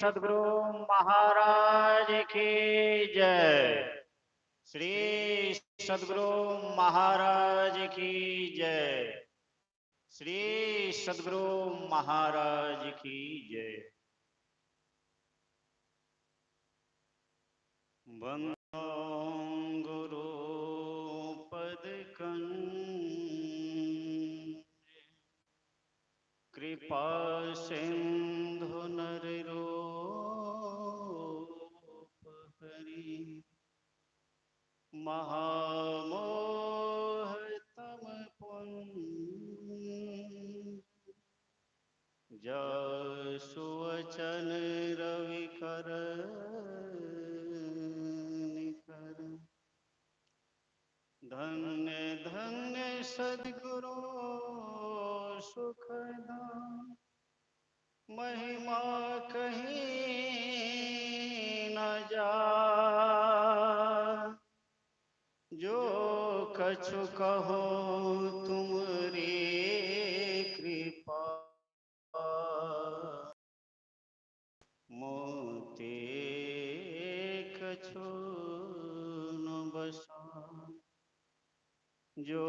सद्गुरु महाराज की जय। श्री सद्गुरु महाराज की जय। श्री सद्गुरु महाराज की जय। वंदो गुरु पद कृपा सिंधु नर रूप हरि महामोह तम पुंज जसु वचन रवि कर निकर। धन्य धन्य सद्गुरु सुखदाम महिमा कहीं न जा। जो कछु कहो तुमरी कृपा मोते कछु न बसा। जो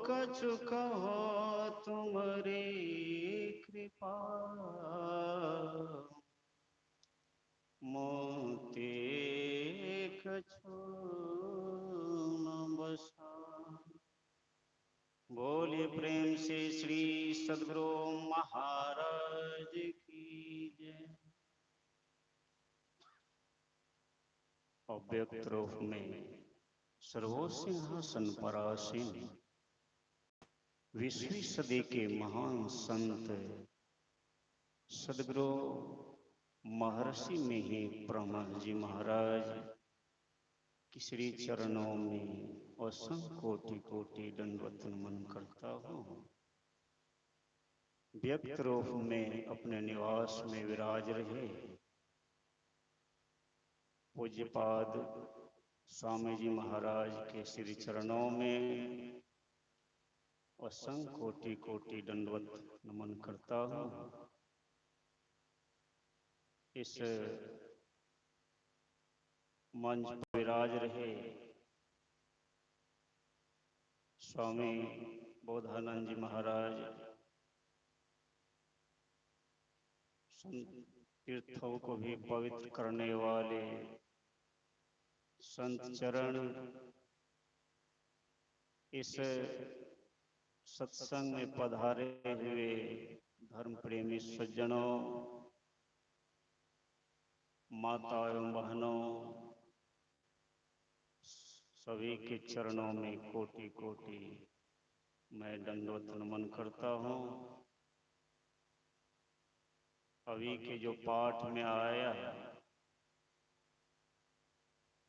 कछु कहो तुमरी कृपा मोते कछु न बसा। बोलिए प्रेम से श्री सद्गुरु महाराज की जय। अव्यक्त रूप में सर्वसिंहासन परासीन विश्वी सदी के महान संत सद्गुरु महर्षि में ही ब्रह्मा जी महाराज की श्री चरणों में असंख्य कोटि कोटि दंडवत नमन करता हूँ। व्यक्त रूप में अपने निवास में विराज रहे पूज्यपाद स्वामी जी महाराज के श्री चरणों में असंख्य कोटि कोटि दंडवत नमन करता हूँ। इस मंच पर विराज रहे स्वामी बोधानंद जी महाराज तीर्थों को भी पवित्र करने वाले संत चरण इस सत्संग में पधारे हुए धर्म प्रेमी सज्जनों माता एवं बहनों सभी के चरणों में कोटि कोटि मैं दंडवत नमन करता हूँ। अभी के जो पाठ में आया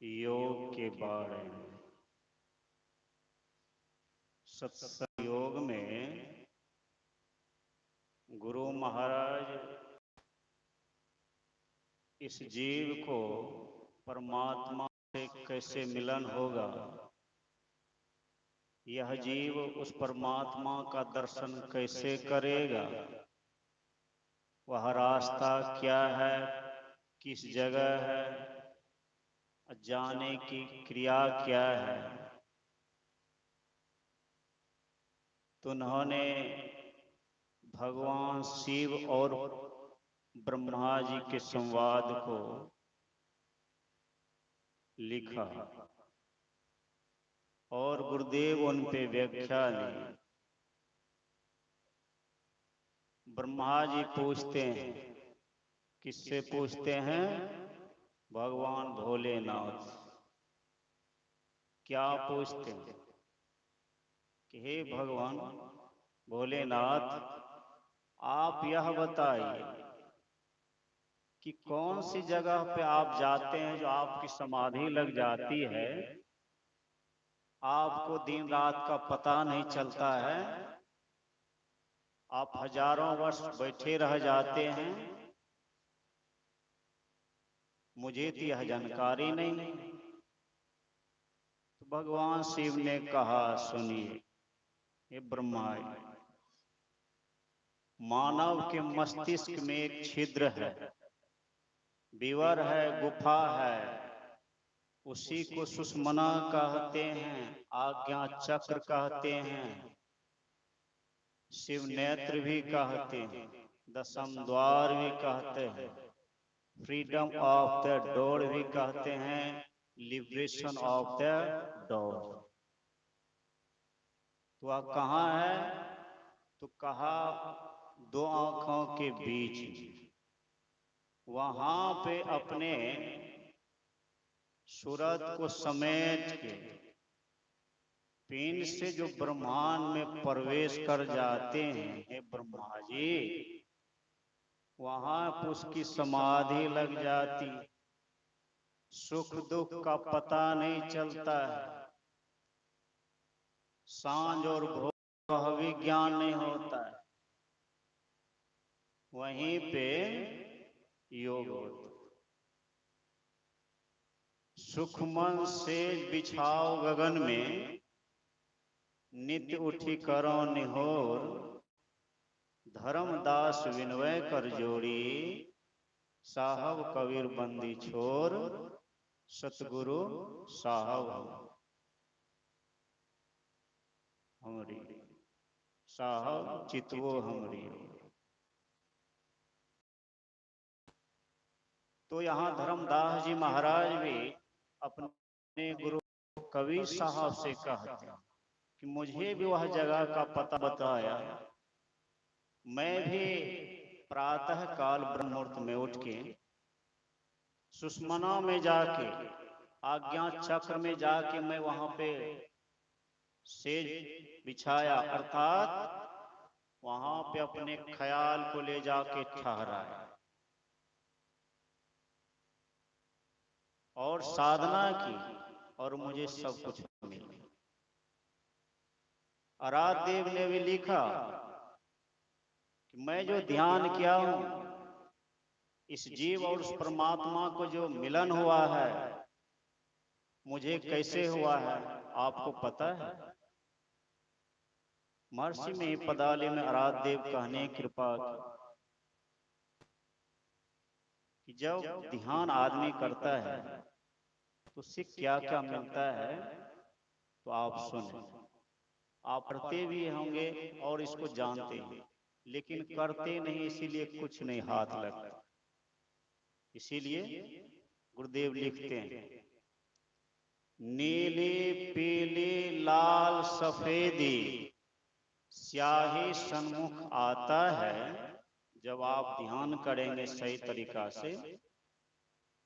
योग के बारे में, सत्संग योग में गुरु महाराज इस जीव को परमात्मा से कैसे मिलन होगा, यह जीव उस परमात्मा का दर्शन कैसे करेगा, वह रास्ता क्या है, किस जगह है, जाने की क्रिया क्या है, तो उन्होंने भगवान शिव और ब्रह्मा जी के संवाद को लिखा और गुरुदेव उन पे व्याख्या दी। ब्रह्मा जी पूछते हैं, किससे पूछते हैं? भगवान भोलेनाथ। क्या पूछते हैं कि हे भगवान भोलेनाथ, आप यह बताइए कि कौन सी जगह पे आप जाते हैं जो आपकी समाधि लग जाती है, आपको दिन रात का पता नहीं चलता है, आप हजारों वर्ष बैठे रह जाते हैं, मुझे तो यह जानकारी नहीं। तो भगवान शिव ने कहा, सुनिए हे ब्रह्मा, मानव के मस्तिष्क में एक छिद्र है, विवर है, गुफा है, उसी को सुषमना कहते हैं, आज्ञा चक्र कहते हैं, शिव नेत्र भी कहते हैं, दशम द्वार भी कहते हैं, फ्रीडम ऑफ द डोर भी कहते हैं, लिबरेशन ऑफ द डोर। तो वह कहाँ है? तो कहा दो आंखों के बीच, वहां पे अपने सूरत को समेट के पिंड से जो ब्रह्मांड में प्रवेश कर जाते हैं, हे ब्रह्मा जी, वहां पर उसकी समाधि लग जाती, सुख दुख का पता नहीं चलता है, सांझ और भोर भी ज्ञान नहीं होता है, वहीं पे योग होता। सुखमन से बिछाओ गगन में, नित्य उठी करो निहोर, धर्मदास विनय कर जोड़ी, साहब कबीर बंदी छोर, सतगुरु साहब हमरी, साहब चितवो हमरी। तो यहाँ धर्मदास जी महाराज भी अपने गुरु कबीर साहब से कहते हैं कि मुझे भी वह जगह का पता बताया। मैं भी प्रातः काल ब्रह्म मुहूर्त में उठ के सुषमना में जाके, आज्ञा चक्र में जाके मैं वहां पे सेज बिछाया, अर्थात वहां पे अपने ख्याल को ले जाके ठहराया और साधना की, और मुझे सब कुछ मिला। आराध्य देव ने भी लिखा कि मैं जो ध्यान किया हूं, इस जीव और उस परमात्मा को जो मिलन हुआ है, मुझे कैसे हुआ है आपको पता है? महर्षि में पदाले में आराध्य देव कहने कृपा कि जब ध्यान आदमी करता है तो उससे क्या क्या मिलता है, तो आप सुने। आप पढ़ते भी होंगे और इसको जानते हैं, लेकिन करते नहीं, इसीलिए कुछ नहीं हाथ लगता। इसीलिए गुरुदेव लिखते हैं, नीली पीली लाल सफेदी स्याही सन्मुख आता है, जब आप ध्यान करेंगे सही तरीका से,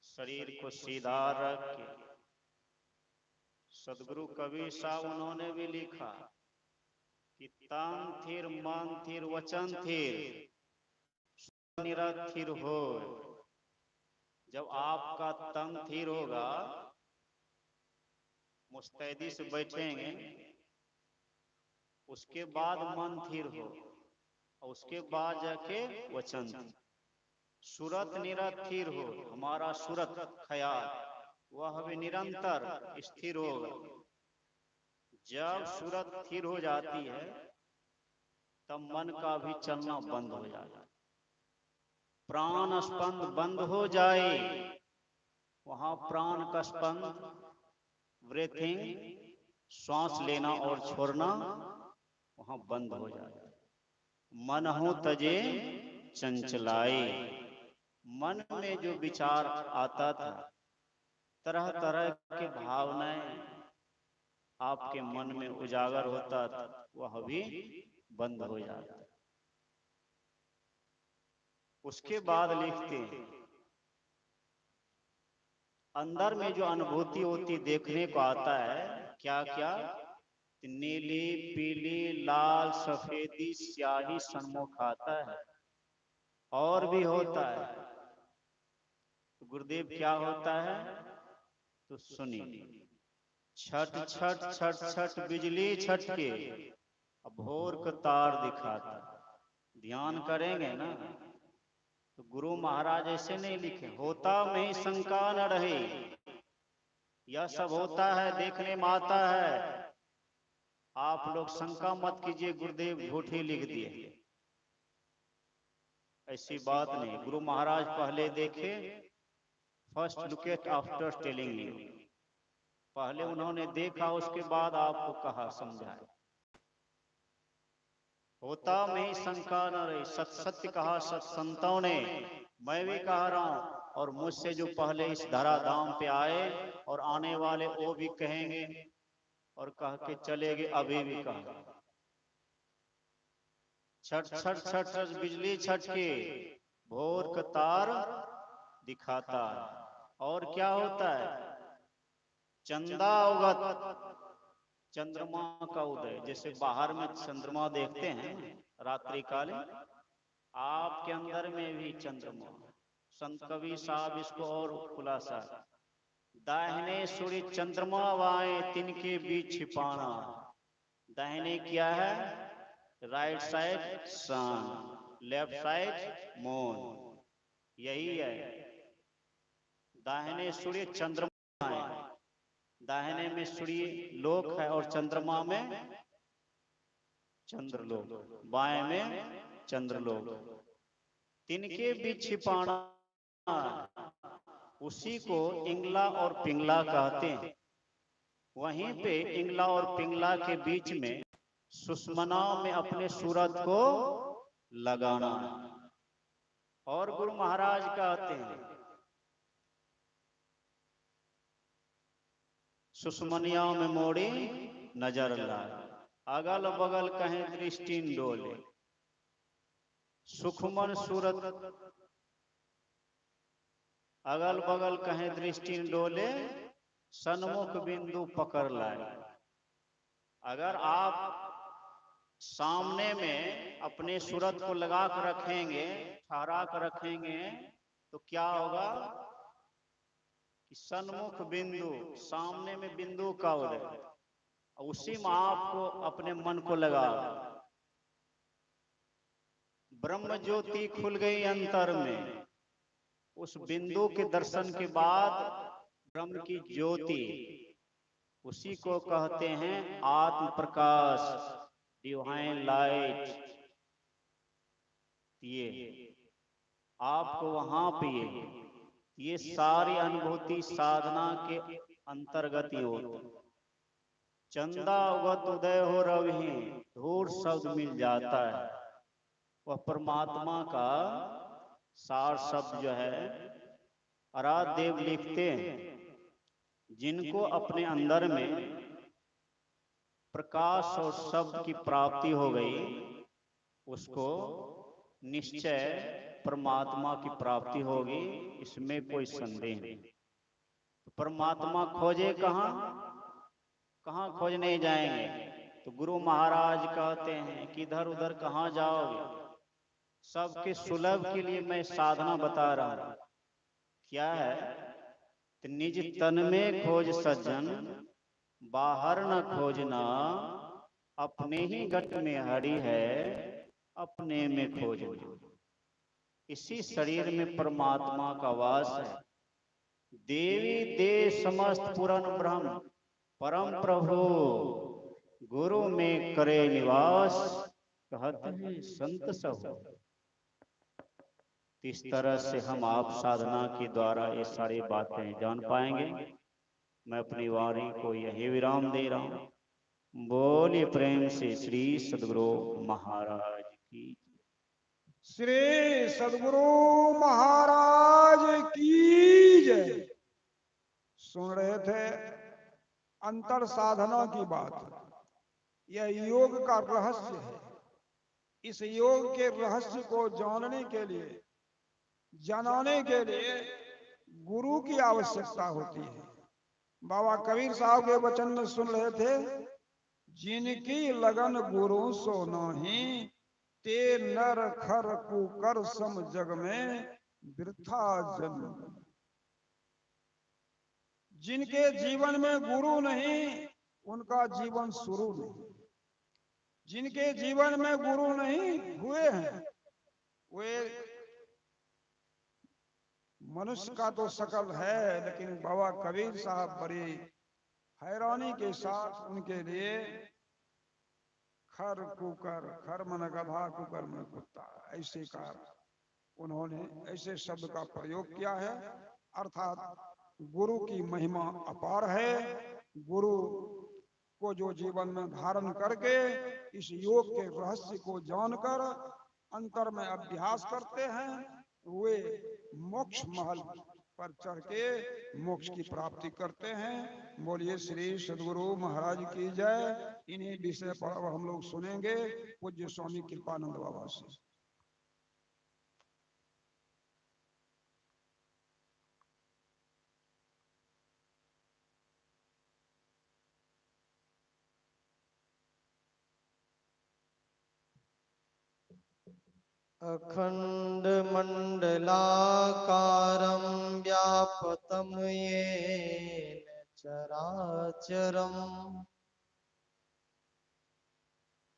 शरीर को सीधा रख के। सदगुरु कबीर साहब उन्होंने भी लिखा कि तन थिर मन थिर वचन थिर निरथिर हो। जब आपका तन थिर होगा, मुस्तैदी से बैठेंगे, उसके बाद मन थिर हो, और उसके बाद जाके वचन, सूरत निरथिर हो, हमारा सूरत ख्याल वह भी निरंतर स्थिर होगा। जब सूरत स्थिर हो जाती है, तब मन का भी चलना बंद हो जाता है, प्राण स्पंद बंद हो जाए, वहां प्राण का स्पंद, ब्रीथिंग, श्वास लेना और छोड़ना वहां बंद हो जाता है। मन हो तजे चंचलाए, मन में जो विचार आता था, तरह तरह के भावनाएं आपके मन में उजागर होता था, वह भी बंद हो जाता। उसके बाद लिखते हैं, अंदर में जो अनुभूति होती देखने को आता है, क्या क्या? नीली पीली लाल सफेदी स्याही सन्मुख आता है, और भी होता है। तो गुरुदेव क्या होता है? तो सुनिए, छट छट छट छट बिजली छटके, अब भोर का तार दिखाता। ध्यान करेंगे ना, तो गुरु महाराज ऐसे नहीं लिखे, होता में शंका न रहे, यह सब होता है, देखने में आता है। आप लोग शंका मत कीजिए, गुरुदेव झूठी लिख दिए, ऐसी बात नहीं। गुरु महाराज पहले देखे, first look at after telling you. पहले उन्होंने देखा, उसके बाद आपको कहा, समझाया। होता में ही शंका न रही, सत्य कहा सत संतों ने, मैं भी कह रहा हूं, और मुझसे जो पहले इस धराधाम पे आए और आने वाले वो भी कहेंगे, और कह के चले गए, अभी भी कहा। छट छट छट छट बिजली छटके, भोर का तार दिखाता है। और क्या होता है? चंदा उगत, चंद्रमा का उदय। जैसे बाहर में चंद्रमा देखते हैं रात्रि कालीन, आपके अंदर में भी चंद्रमा। संत कबीर साहब इसको और खुलासा, दाहिने सूर्य चंद्रमा वाए तिनके बीच छिपाना। दाहिने क्या है? राइट साइड सन, लेफ्ट साइड मून। यही है, दाहिने सूर्य चंद्रमा है, दाहिने में सूर्य लोक है और चंद्रमा में चंद्रलोक, बाएं में चंद्रलोक। तिनके बीच छिपाना, उसी को इंगला और पिंगला कहते हैं। वहीं पे इंगला और पिंगला के बीच में सुषमना में अपने सूरत को लगाना। और गुरु महाराज कहते हैं, सुषमनिया में मोड़ी नजर लाए, अगल बगल कहीं दृष्टि डोले। सुखमन सूरत, अगल बगल कहीं दृष्टि डोले, सन्मुख बिंदु पकड़ लाए। अगर आप सामने में अपने सूरत को लगा कर रखेंगे, ठहरा कर रखेंगे, तो क्या होगा कि सन्मुख बिंदु, सामने में बिंदु का उदय, उसी में आपको अपने मन को लगा। ब्रह्म ज्योति खुल गई अंतर में, उस बिंदु के दर्शन के बाद ब्रह्म की ज्योति, उसी को कहते हैं आत्म प्रकाश, डिवाइन लाइट। ये आपको वहां पे ये सारी अनुभूति साधना के अंतर्गत ही होती। चंदा उगत उदय हो रवि, धूर शब्द मिल जाता है। वह परमात्मा का सार शब्द जो है, आराध्य देव लिखते हैं, जिनको अपने अंदर में प्रकाश और शब्द की प्राप्ति हो गई, उसको निश्चय परमात्मा की प्राप्ति होगी, इसमें कोई संदेह नहीं। तो परमात्मा खोजे कहाँ? कहाँ खोजने जाएंगे? तो गुरु महाराज कहते हैं कि इधर उधर कहाँ जाओगे, सबके सुलभ के लिए मैं साधना बता रहा हूं। क्या है? तो निज तन में खोज सज्जन, बाहर न खोजना, अपने ही घट में हरि है, अपने में खोजना। इसी शरीर में परमात्मा का वास है। देवी दे समस्त पूर्ण ब्रह्म, परम प्रभु गुरु में करे निवास, कहते हैं संत सब। इस तरह से हम आप साधना के द्वारा ये सारी बातें जान पाएंगे। मैं अपनी वाणी को यही विराम दे रहा हूं। बोलिए प्रेम से श्री सद्गुरु महाराज की। श्री सद्गुरु महाराज की जय। सुन रहे थे अंतर साधना की बात। यह योग का रहस्य है। इस योग के रहस्य को जानने के लिए, जनाने के लिए गुरु की आवश्यकता होती है। बाबा कबीर साहब के वचन में सुन रहे थे, जिनकी लगन गुरु सो नाही, ते नर खर कुकर सम जग में वृथा जन्म। जिनके जीवन में गुरु नहीं, उनका जीवन शुरू नहीं। जिनके जीवन में गुरु नहीं हुए हैं, वे मनुष्य का तो शकल है, लेकिन बाबा कबीर साहब बड़ी हैरानी के साथ उनके लिए खर कुकर, खर मन गधा, कुकर मन कुत्ता, ऐसे का उन्होंने ऐसे शब्द का प्रयोग किया है। अर्थात गुरु की महिमा अपार है। गुरु को जो जीवन में धारण करके इस योग के रहस्य को जानकर अंतर में अभ्यास करते हैं, वे मोक्ष महल पर चढ़ के मोक्ष की प्राप्ति करते हैं। बोलिए श्री सद्गुरु महाराज की जय। इन्हीं विषय पर अब हम लोग सुनेंगे पूज्य स्वामी कृपानंद बाबा से। अखंड मंडलाकारं व्याप्तं येन चराचरम्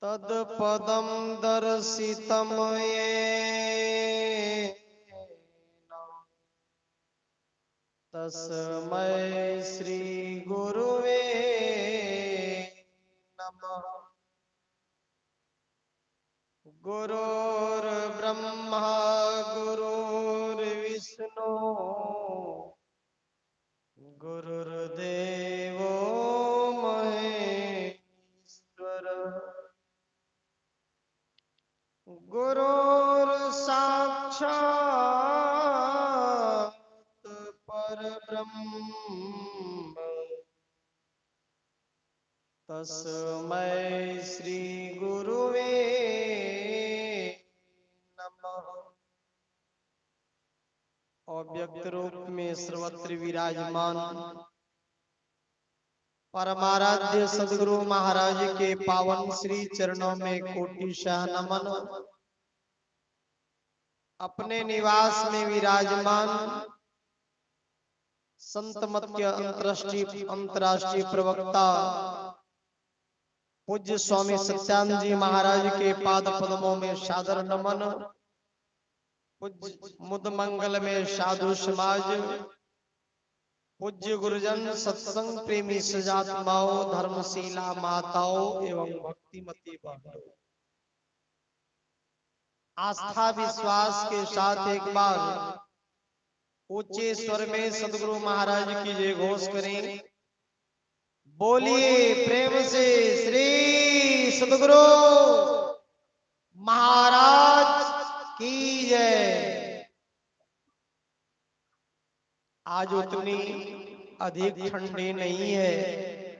तत्पदं दर्शितं येन तस्मै श्री गुरुवे नमः। गुरुर्ब्रह्मा गुरुर्विष्णु गुरुर्देवो महेश्वर गुरुर्साक्षात् परब्रह्म तस्मै श्री गुरुवे नमः। अव्यक्त रूप में सर्वत्र विराजमान परमाराध्य सद्गुरु महाराज के पावन श्री चरणों में कोटिशः नमन। अपने निवास में विराजमान संत मत के अंतरराष्ट्रीय प्रवक्ता पूज्य स्वामी सत्यानंद जी महाराज के पाद पद्मों में सादर नमन। पूज्य मुद मंगल में साधु समाज, पूज्य गुरुजन, सत्संग प्रेमी सजात्माओं, धर्मशीला माताओं एवं भक्तिमती बहनों, आस्था विश्वास के साथ एक बार ऊंचे स्वर में सद्गुरु महाराज की जय घोष करें। बोलिए प्रेम से श्री सद्गुरु महाराज की जय। आज उतनी अधिक ठंडी नहीं है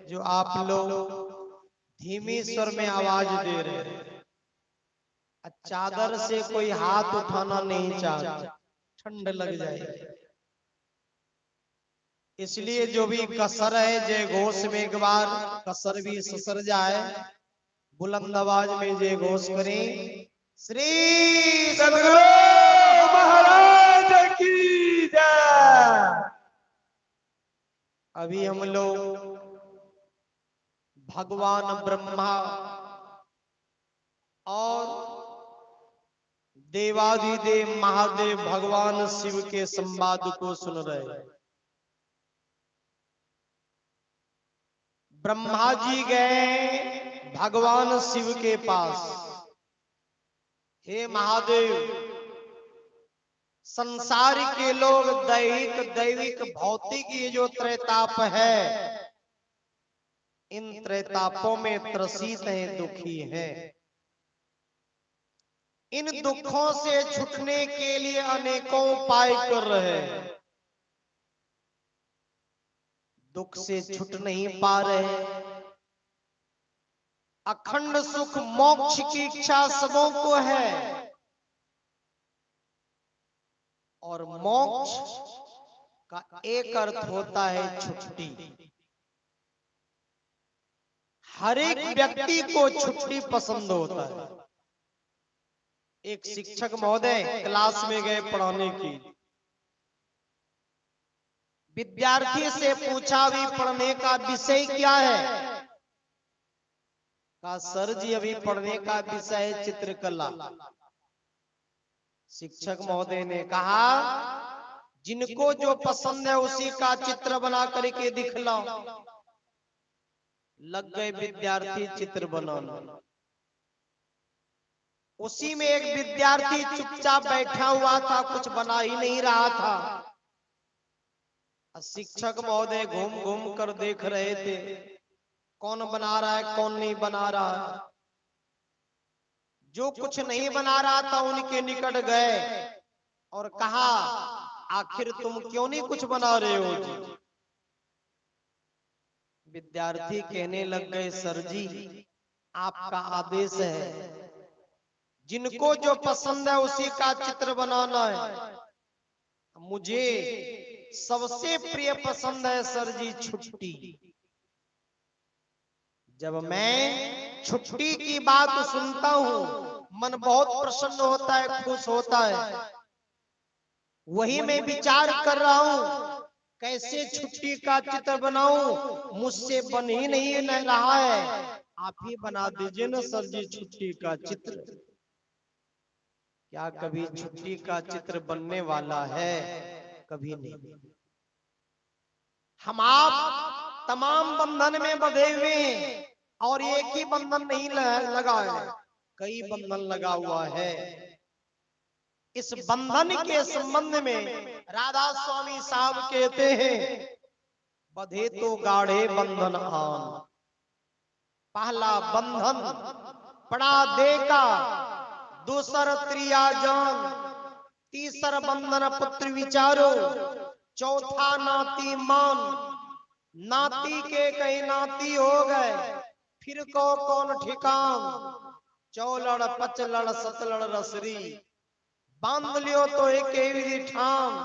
जो आप लोग धीमी स्वर में आवाज दे रहे हैं। चादर से कोई हाथ उठाना नहीं चाहता, ठंड लग जाएगी। इसलिए जो भी कसर है जय घोष में एक बार कसर भी ससर जाए, बुलंद आवाज में जय घोष करें। श्री सद्गुरु महाराज की जय। अभी हम लोग भगवान ब्रह्मा और देवाधिदेव महादेव भगवान शिव के संवाद को सुन रहे हैं। ब्रह्मा जी गए भगवान शिव के पास, हे महादेव, संसार के लोग दैहिक दैविक भौतिक ये जो त्रैताप है, इन त्रैतापों में त्रसित हैं, दुखी हैं। इन दुखों से छूटने के लिए अनेकों उपाय कर रहे हैं, दुख से छूट नहीं पा रहे। अखंड सुख मोक्ष की इच्छा सबों को है और मोक्ष का एक अर्थ होता है छुट्टी। हर एक व्यक्ति को छुट्टी पसंद होता है। एक शिक्षक महोदय क्लास में गए पढ़ाने की, विद्यार्थी से पूछा भी पढ़ने का विषय क्या है? कहा सर जी अभी पढ़ने का विषय है चित्रकला। शिक्षक महोदय ने कहा जिनको जो पसंद है उसी का चित्र बना करके दिखलाओ। लग गए विद्यार्थी चित्र बनाने। उसी में एक विद्यार्थी चुपचाप बैठा हुआ था, कुछ बना ही नहीं रहा था। शिक्षक महोदय घूम घूम कर देख रहे थे कौन बना रहा है कौन नहीं बना रहा है। जो कुछ नहीं बना रहा था उनके निकट गए और कहा आखिर तुम क्यों नहीं कुछ बना रहे हो जी। विद्यार्थी कहने लग गए सर जी आपका आदेश है, जिनको जो पसंद है उसी का चित्र बनाना है। मुझे सबसे प्रिय पसंद है सर जी छुट्टी। जब मैं छुट्टी की बात सुनता हूँ मन बहुत प्रसन्न होता है, खुश होता है। वही मैं विचार कर रहा हूँ कैसे छुट्टी का चित्र बनाऊं, मुझसे बन ही नहीं रहा है। आप ही बना दीजिए ना सर जी छुट्टी का चित्र। क्या कभी छुट्टी का चित्र बनने वाला है? कभी नहीं। हम आप तमाम बंधन में बंधे हुए हैं और एक ही बंधन नहीं लगा है, कई बंधन लगा हुआ है। इस बंधन के संबंध में राधा स्वामी साहब कहते हैं बधे तो गाढ़े बंधन आन। पहला बंधन पड़ा दे का, दूसर त्रिया जान, तीसर बंधन पुत्र विचारो, चौथा नाती मान। नाती के कई नाती हो गए फिर को कौन ठिकान। चौलड़ पचलड़ सतलड़ रसरी, बांध लियो तो एक विधि ठाम।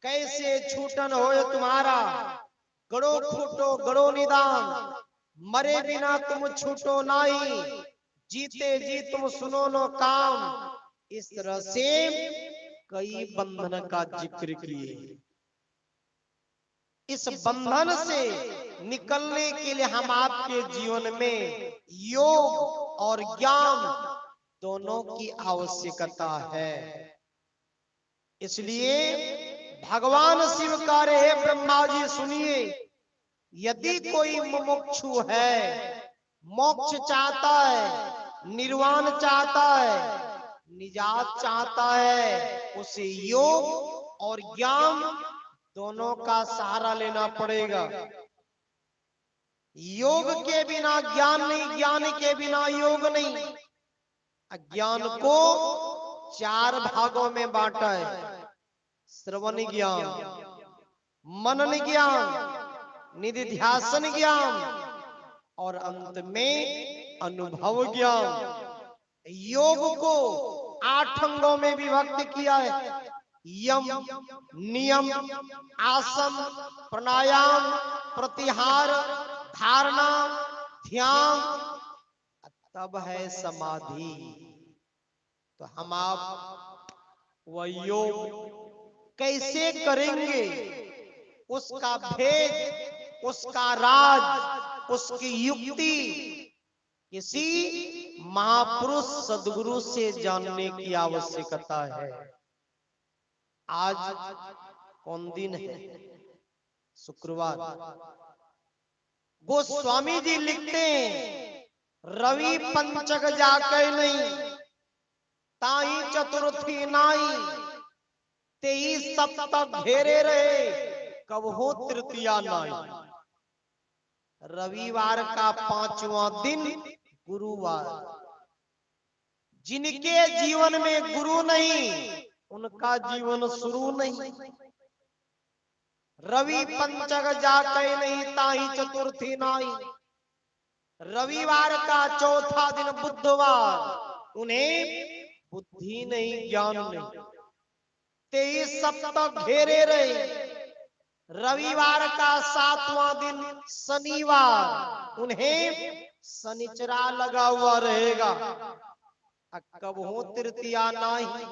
कैसे छूटन होए तुम्हारा, गड़ो फूटो गड़ो निदान। मरे बिना तुम छूटो नाही, जीते जी तुम सुनो नो काम। इस तरह से कई बंधन का जिक्र किए। इस बंधन से निकलने के लिए हम आपके जीवन में योग और ज्ञान दोनों की आवश्यकता है। इसलिए भगवान शिव कह रहे ब्रह्मा जी सुनिए, यदि कोई मुमुक्षु है, मोक्ष चाहता है, निर्वाण चाहता है, निजात चाहता है, उसे योग और ज्ञान दोनों का सहारा लेना पड़ेगा। योग के बिना ज्ञान नहीं, ज्ञान के बिना योग नहीं। ज्ञान को 4 भागों में बांटा है, श्रवण ज्ञान, मनन ज्ञान, निधिध्यासन ज्ञान और अंत में अनुभव ज्ञान। योग को 8 अंगों में विभक्त किया है, यम, नियम, आसन, प्राणायाम, प्रत्याहार, धारणा, ध्यान, तब है समाधि। तो हम आप वह योग कैसे करेंगे, उसका भेद, उसका राज, उसकी युक्ति किसी महापुरुष सदगुरु से जानने की आवश्यकता है। आज कौन दिन है? शुक्रवार। गोस्वामी जी लिखते हैं रवि पंचक जाके नहीं, ताई चतुर्थी नाई, 23 सप्तक घेरे रहे, कब हो तृतीया नाई। रविवार का 5वां दिन गुरुवार। जिनके जीवन में गुरु नहीं उनका जीवन शुरू नहीं। रवि पंचक जाके नहीं, ताही चतुर्थी नाई। रविवार का 4था दिन बुधवार, उन्हें बुद्धि नहीं, ज्ञान नहीं। 23 सप्तक घेरे रहे। रविवार का 7वां दिन शनिवार, उन्हें शनिचरा लगा हुआ रहेगा। कब हो तृतीया नहीं।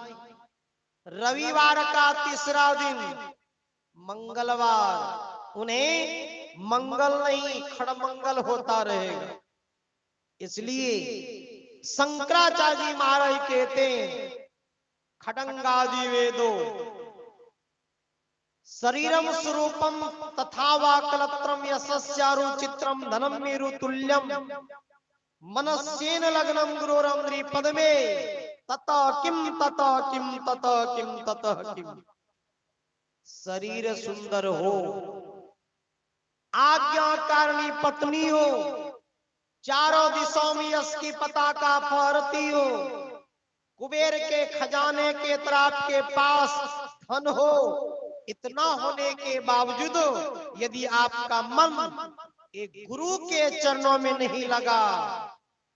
रविवार का 3रा दिन मंगलवार, उन्हें मंगल नहीं, खड़मंगल होता रहेगा। इसलिए शंकराचार्य जी महाराज कहते हैं खडंगादि वेदो शरीरम स्वरूपम तथा वा कलत्रम यशस्यारु चित्रम धनम मेरु तुल्यम मनस्येन लग्नम गुरोरम पदमे तत किम तत किम तत किम तत किम। शरीर सुंदर हो, आज्ञाकारिणी पत्नी हो, चारों दिशाओं में यश की पताका फहरती हो, कुबेर के खजाने के तरफ के पास धन हो, इतना होने के बावजूद यदि आपका मन एक गुरु के चरणों में नहीं लगा,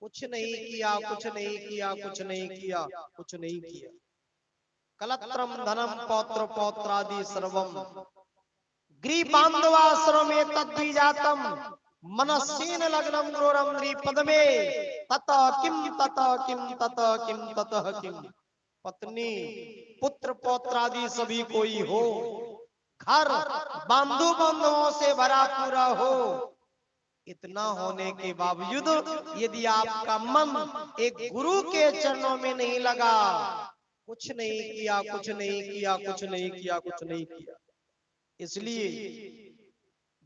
कुछ नहीं किया, कुछ नहीं किया, कुछ नहीं किया, कुछ नहीं किया। कलत्रम धनम पौत्र पौत्रादि सर्वम ग्रीबांधवाश्रमे तद्विजातम मनस्सेन लग्नम गुरोरम पदमे ततः किम ततः किम ततः किम ततः किम। पत्नी पुत्र पौत्रादि सभी कोई हो, घर बंधु बंधुओं से भरा पूरा हो, इतना होने के बावजूद यदि आपका मन एक गुरु के चरणों में नहीं लगा, कुछ नहीं किया, कुछ नहीं किया, कुछ नहीं किया, कुछ नहीं किया। इसलिए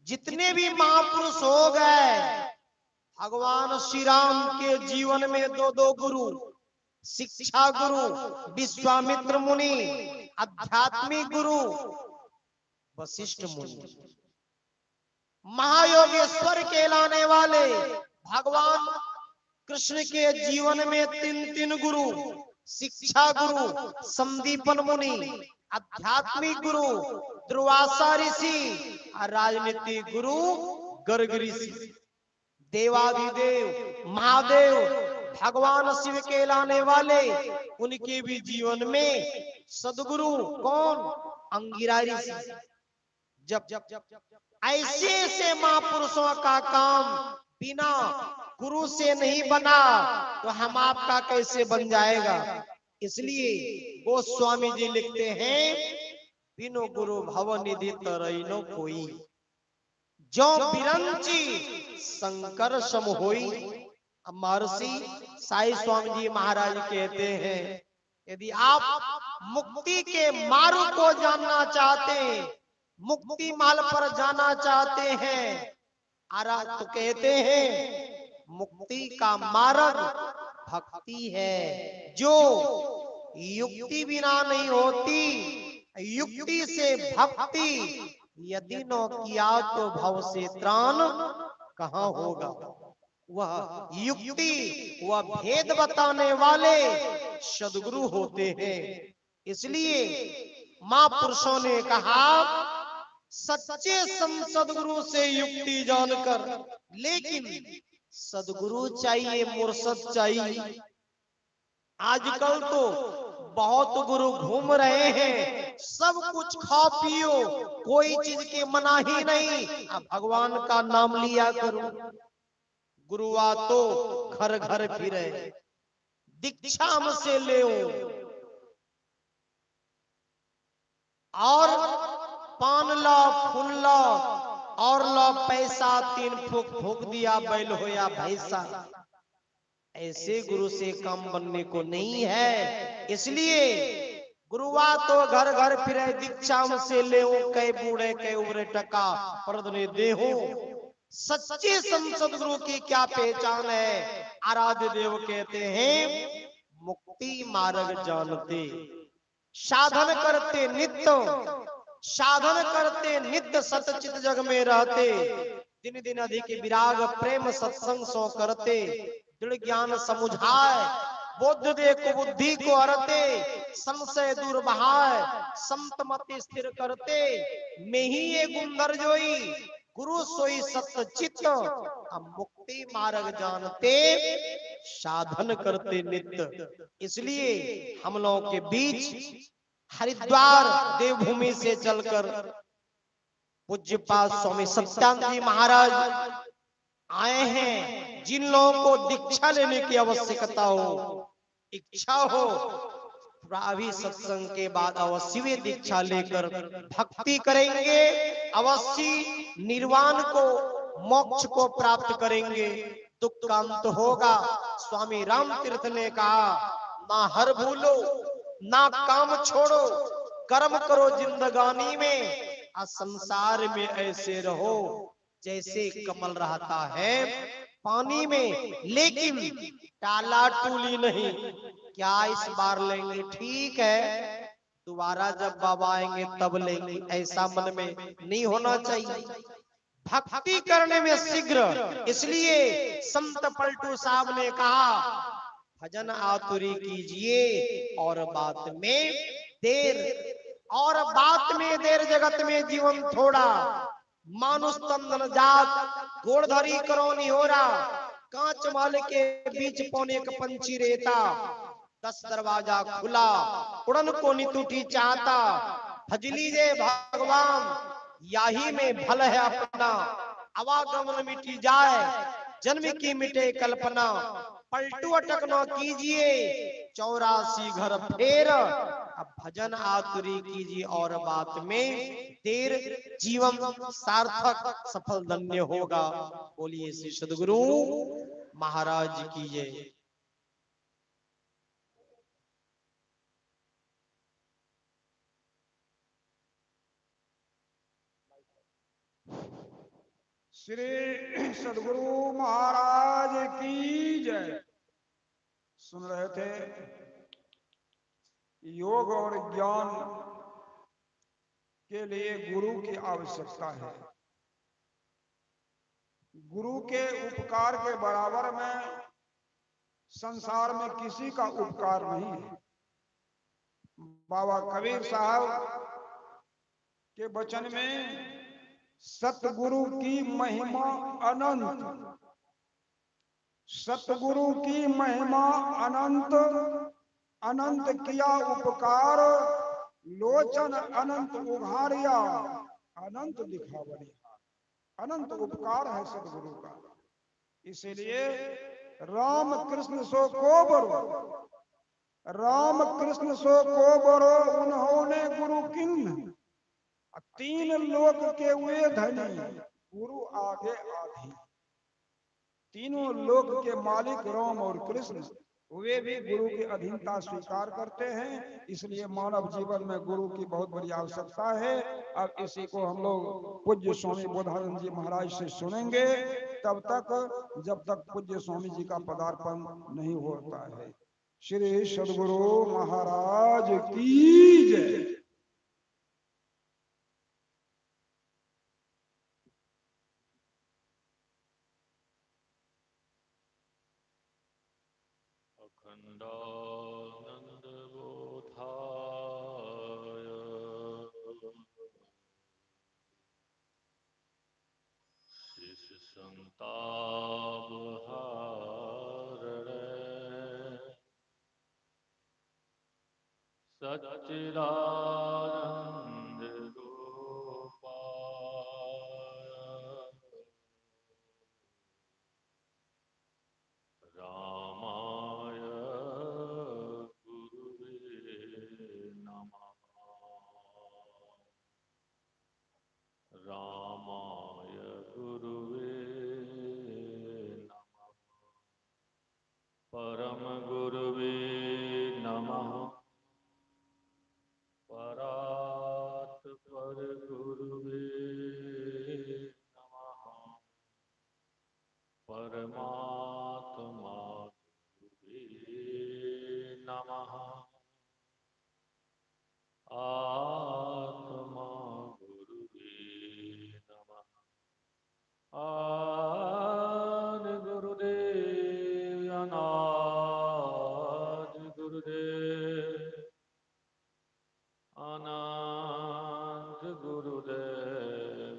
जितने भी महापुरुष हो गए, भगवान श्री राम के जीवन में दो दो गुरु, शिक्षा गुरु विश्वामित्र मुनि, आध्यात्मिक गुरु वशिष्ठ मुनि, महायोगेश्वर कहलाने वाले भगवान कृष्ण के जीवन में तीन तीन गुरु, शिक्षा गुरु संदीपन मुनि, आध्यात्मिक गुरु दुर्वासा ऋषि और राजनीतिक गुरु गर्ग ऋषि। देवाधिदेव महादेव भगवान शिव के लाने वाले, उनके भी जीवन में सदगुरु कौन? अंगिरा ऋषि। जब ऐसे ऐसे महापुरुषों का काम बिना गुरु से नहीं बना तो हम आपका कैसे बन जाएगा? इसलिए गोस्वामी जी लिखते हैं, बिनु गुरु भव निधि तरैनो कोई, जो बिरंची शंकर सम होई। महर्षि साई स्वामी जी महाराज कहते हैं, यदि आप मुक्ति के मार्ग को जानना चाहते हैं, मुक्ति माल पर जाना चाहते हैं, तो कहते हैं मुक्ति का मार्ग भक्ति है, जो युक्ति बिना नहीं होती। युक्ति से भक्ति यदि न किया तो भव से त्राण कहाँ होगा। वह युक्ति, वह भेद बताने वाले सदगुरु होते हैं। इसलिए महापुरुषों ने कहा, सच्चे सदगुरु से युक्ति जानकर, लेकिन सदगुरु चाहिए, मुर्शद चाहिए। आजकल तो बहुत गुरु घूम रहे हैं, सब कुछ खा पियो, कोई चीज के मना ही नहीं, अब भगवान का नाम लिया करो। गुरुआ तो घर घर फिरे, दीक्षा हमसे ले और पान ला, फूल ला और ला पैसा, 3 फूक फूक दिया, बैल होया भैंसा। ऐसे गुरु से काम बनने को नहीं है। इसलिए गुरुआ तो घर घर फिरे, दीक्षा से ले, कई बूढ़े कई उम्र टका परदने देहो। सच्चे संसद गुरु की क्या पहचान है? आराध्य देव कहते हैं, मुक्ति मार्ग जानते, साधन करते नित्य, साधन करते नित्य, सतचित जग में रहते, दिन दिन अधिक विराग प्रेम सत्संग सो करते, दृढ़ ज्ञान समुझाए, बुद्ध दे कुबुद्धि को हरते, संशय दूर बहाए, संत मति स्थिर करते, में ही ये गुंदर जोई, गुरु सोई सत्य चित्त, हम मुक्ति मार्ग जानते, साधन करते नित्य। इसलिए हम लोगों के बीच हरिद्वार देवभूमि से चलकर पूज्यपाद स्वामी सत्यानंद जी महाराज आए हैं। जिन लोगों को दीक्षा लेने की आवश्यकता हो, इच्छा हो, अभी सत्संग के बाद अवश्य वे दीक्षा लेकर भक्ति करेंगे, अवश्य निर्वाण को, मोक्ष को प्राप्त करेंगे, दुख का अंत होगा। स्वामी राम तीर्थ ने कहा, ना हर भूलो, ना काम छोड़ो, कर्म करो जिंदगानी में, और संसार में ऐसे रहो जैसे कमल रहता है पानी में, लेकिन टाला टूली नहीं। क्या इस बार लेंगे? ठीक है, दोबारा जब बाबा आएंगे तब लेंगे, ऐसा मन में नहीं होना चाहिए। भक्ति करने में शीघ्र, इसलिए संत पलटू साहब ने कहा भजन आतुरी कीजिए और बात में देर, और बात में देर जगत में जीवन थोड़ा, मानुष तंदन जात गोड़धरी करो नहीं हो रहा, कांच माल के बीच पौने एक पंछी रहता, 10 दरवाजा खुला उड़न को नितुठी चाहता, भजली जे भगवान याही में भल है अपना, आवागमन मिटी जाए जन्म की मिटे कल्पना, पलटू अटक न कीजिए 84 घर फेर, अब भजन आतुरी कीजिए और बात में देर, जीवन सार्थक सफल धन्य होगा। बोलिए श्री सद्गुरु महाराज की जय। श्री सद्गुरु महाराज की जय। सुन रहे थे योग और ज्ञान के लिए गुरु की आवश्यकता है। गुरु के उपकार के बराबर में संसार में किसी का उपकार नहीं है। बाबा कबीर साहब के वचन में सतगुरु की महिमा अनंत, सतगुरु की महिमा अनंत, अनंत किया उपकार, लोचन अनंत उघारिया, अनंत दिखावरिया। अनंत उपकार है सतगुरु का। इसीलिए राम कृष्ण सो को बरो, राम कृष्ण सो को बरो, उन्होंने गुरु किन्ह, 3 लोक के वे धनी, गुरु आगे आधी। तीनों लोक के मालिक राम और कृष्ण, वे भी गुरु की अधीनता स्वीकार करते हैं। इसलिए मानव जीवन में गुरु की बहुत बड़ी आवश्यकता है। अब इसी को हम लोग पूज्य स्वामी बोधानंद जी महाराज से सुनेंगे, तब तक जब तक पूज्य स्वामी जी का पदार्पण नहीं होता है। श्री सद्गुरु महाराज की जय। अखंडानंद बोधाय शिष्य संताप हारणे सच्चिदानंद रूपाय रामाय गुरुवे नमः। रामाय गुरुवे नमः। परम गुरुवे नमः। परात् पर गुरुवे नमः। परमात्मा गुरुवे नमः। आत्मा गुरुवे नमः। आदि गुरुदेव अनादि गुरुदेव अनंत गुरुदेव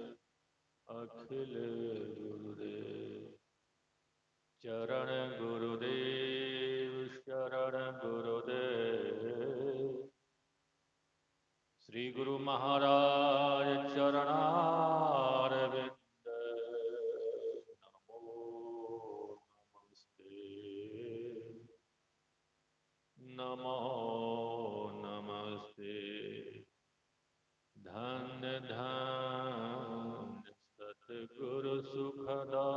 अखिल गुरुदेव चरण गुरुदेव शरण गुरुदेव श्री गुरु महाराज चरणारविंद नमो नमस्ते नमो नमस्ते। धन्य धन्य सतगुरु सुखदा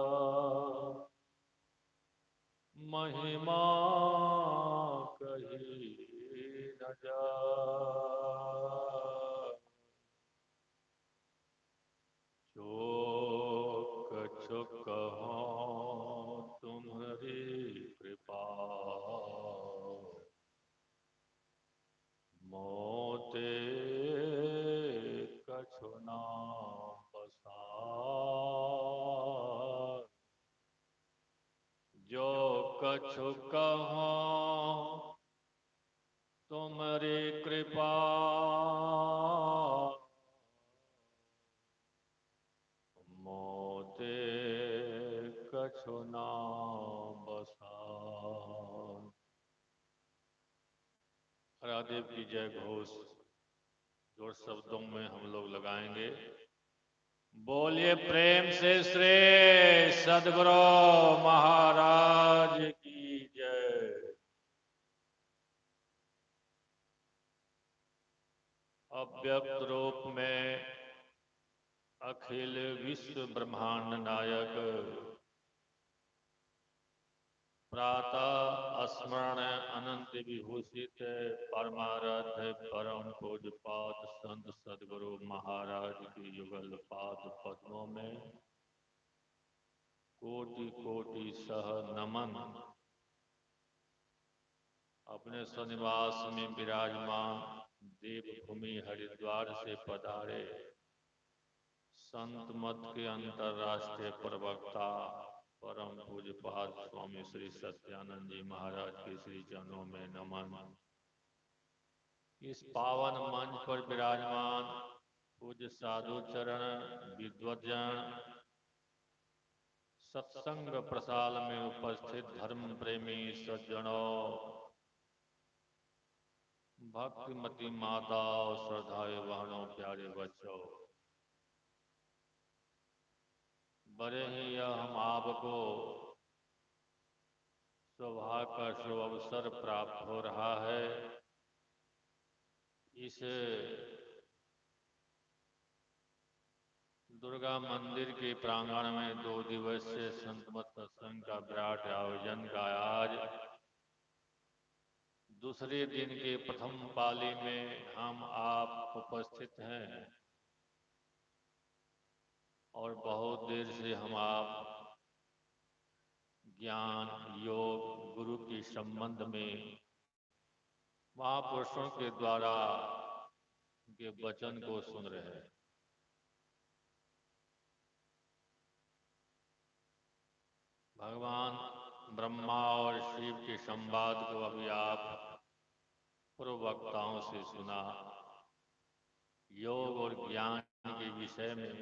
महिमा कही न जाए। चोक चुक हो तुम्हारी कृपा, मोते कछु कहो तुम्हारी कृपा, मोते कछु ना बसा। राधेव की जय घोष जोर शब्दों में हम लोग लगाएंगे। बोलिए प्रेम से श्री सद्गुरु महाराज की जय। अव्यक्त रूप में अखिल विश्व ब्रह्मांड नायक, प्रातः स्मरण अनंत विभूषित परमाराध्य परम पूज्यपाद संत सद्गुरु महाराज की युगल पाद पद्मों में कोटि कोटि सह नमन। अपने स्वनिवास में विराजमान देवभूमि हरिद्वार से पधारे संत मत के अंतरराष्ट्रीय प्रवक्ता परम पूज्यपाद स्वामी श्री सत्यानंद जी महाराज के श्री चरणों में नमन। इस पावन मंच पर विराजमान पूज्य साधु चरण विद्वजन, सत्संग प्रसाल में उपस्थित धर्म प्रेमी सज्जनों, भक्तिमती माताओं, श्रद्धाए बहनों, प्यारे बच्चों, बड़े ही यह हम आपको सौभाग्य का शुभ अवसर प्राप्त हो रहा है। इस दुर्गा मंदिर के प्रांगण में 2 दिवसीय संत मत सत्संग का विराट आयोजन का आज दूसरे दिन के प्रथम पाली में हम आप उपस्थित हैं और बहुत देर से हम आप ज्ञान योग गुरु के संबंध में महापुरुषों के द्वारा के वचन को सुन रहे हैं। भगवान ब्रह्मा और शिव के संवाद को अभी आप पूर्व वक्ताओं से सुना। योग और ज्ञान के विषय में,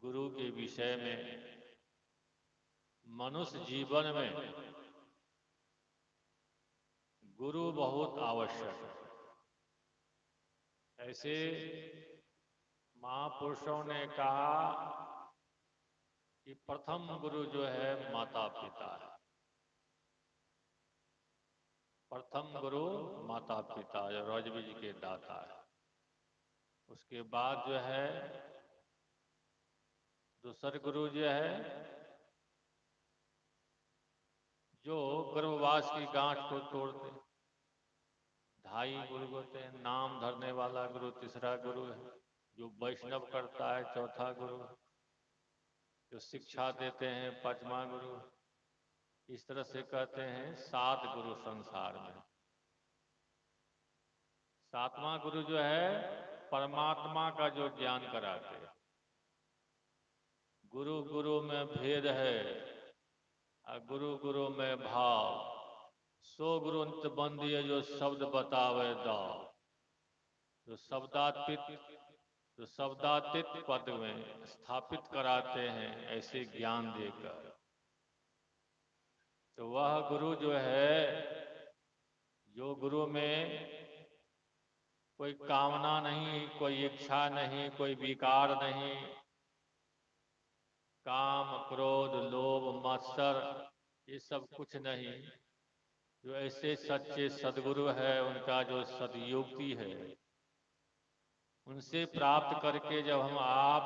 गुरु के विषय में, मनुष्य जीवन में गुरु बहुत आवश्यक है। ऐसे महापुरुषों ने कहा कि प्रथम गुरु जो है माता पिता है। प्रथम गुरु माता पिता जो रजबीज के दाता है। उसके बाद जो है दूसरा गुरु जो है जो गर्भवास की गांठ को तोड़ते, ढाई गुरु होते हैं। नाम धरने वाला गुरु तीसरा गुरु है। जो वैष्णव करता है चौथा गुरु है। जो शिक्षा देते हैं पांचवा गुरु। इस तरह से कहते हैं 7 गुरु संसार में। 7वां गुरु जो है परमात्मा का जो ज्ञान कराते हैं। गुरु गुरु में भेद है, गुरु गुरु में भाव। सो गुरु अंत बंदिए जो शब्द बतावे दाव। जो शब्दातीत पद में स्थापित कराते हैं ऐसे ज्ञान देकर। तो वह गुरु जो है, जो गुरु में कोई कामना नहीं, कोई इच्छा नहीं, कोई विकार नहीं, काम क्रोध लोभ मत्सर ये सब कुछ नहीं। जो ऐसे सच्चे सदगुरु है, उनका जो सदयुक्ति है, उनसे प्राप्त करके जब हम आप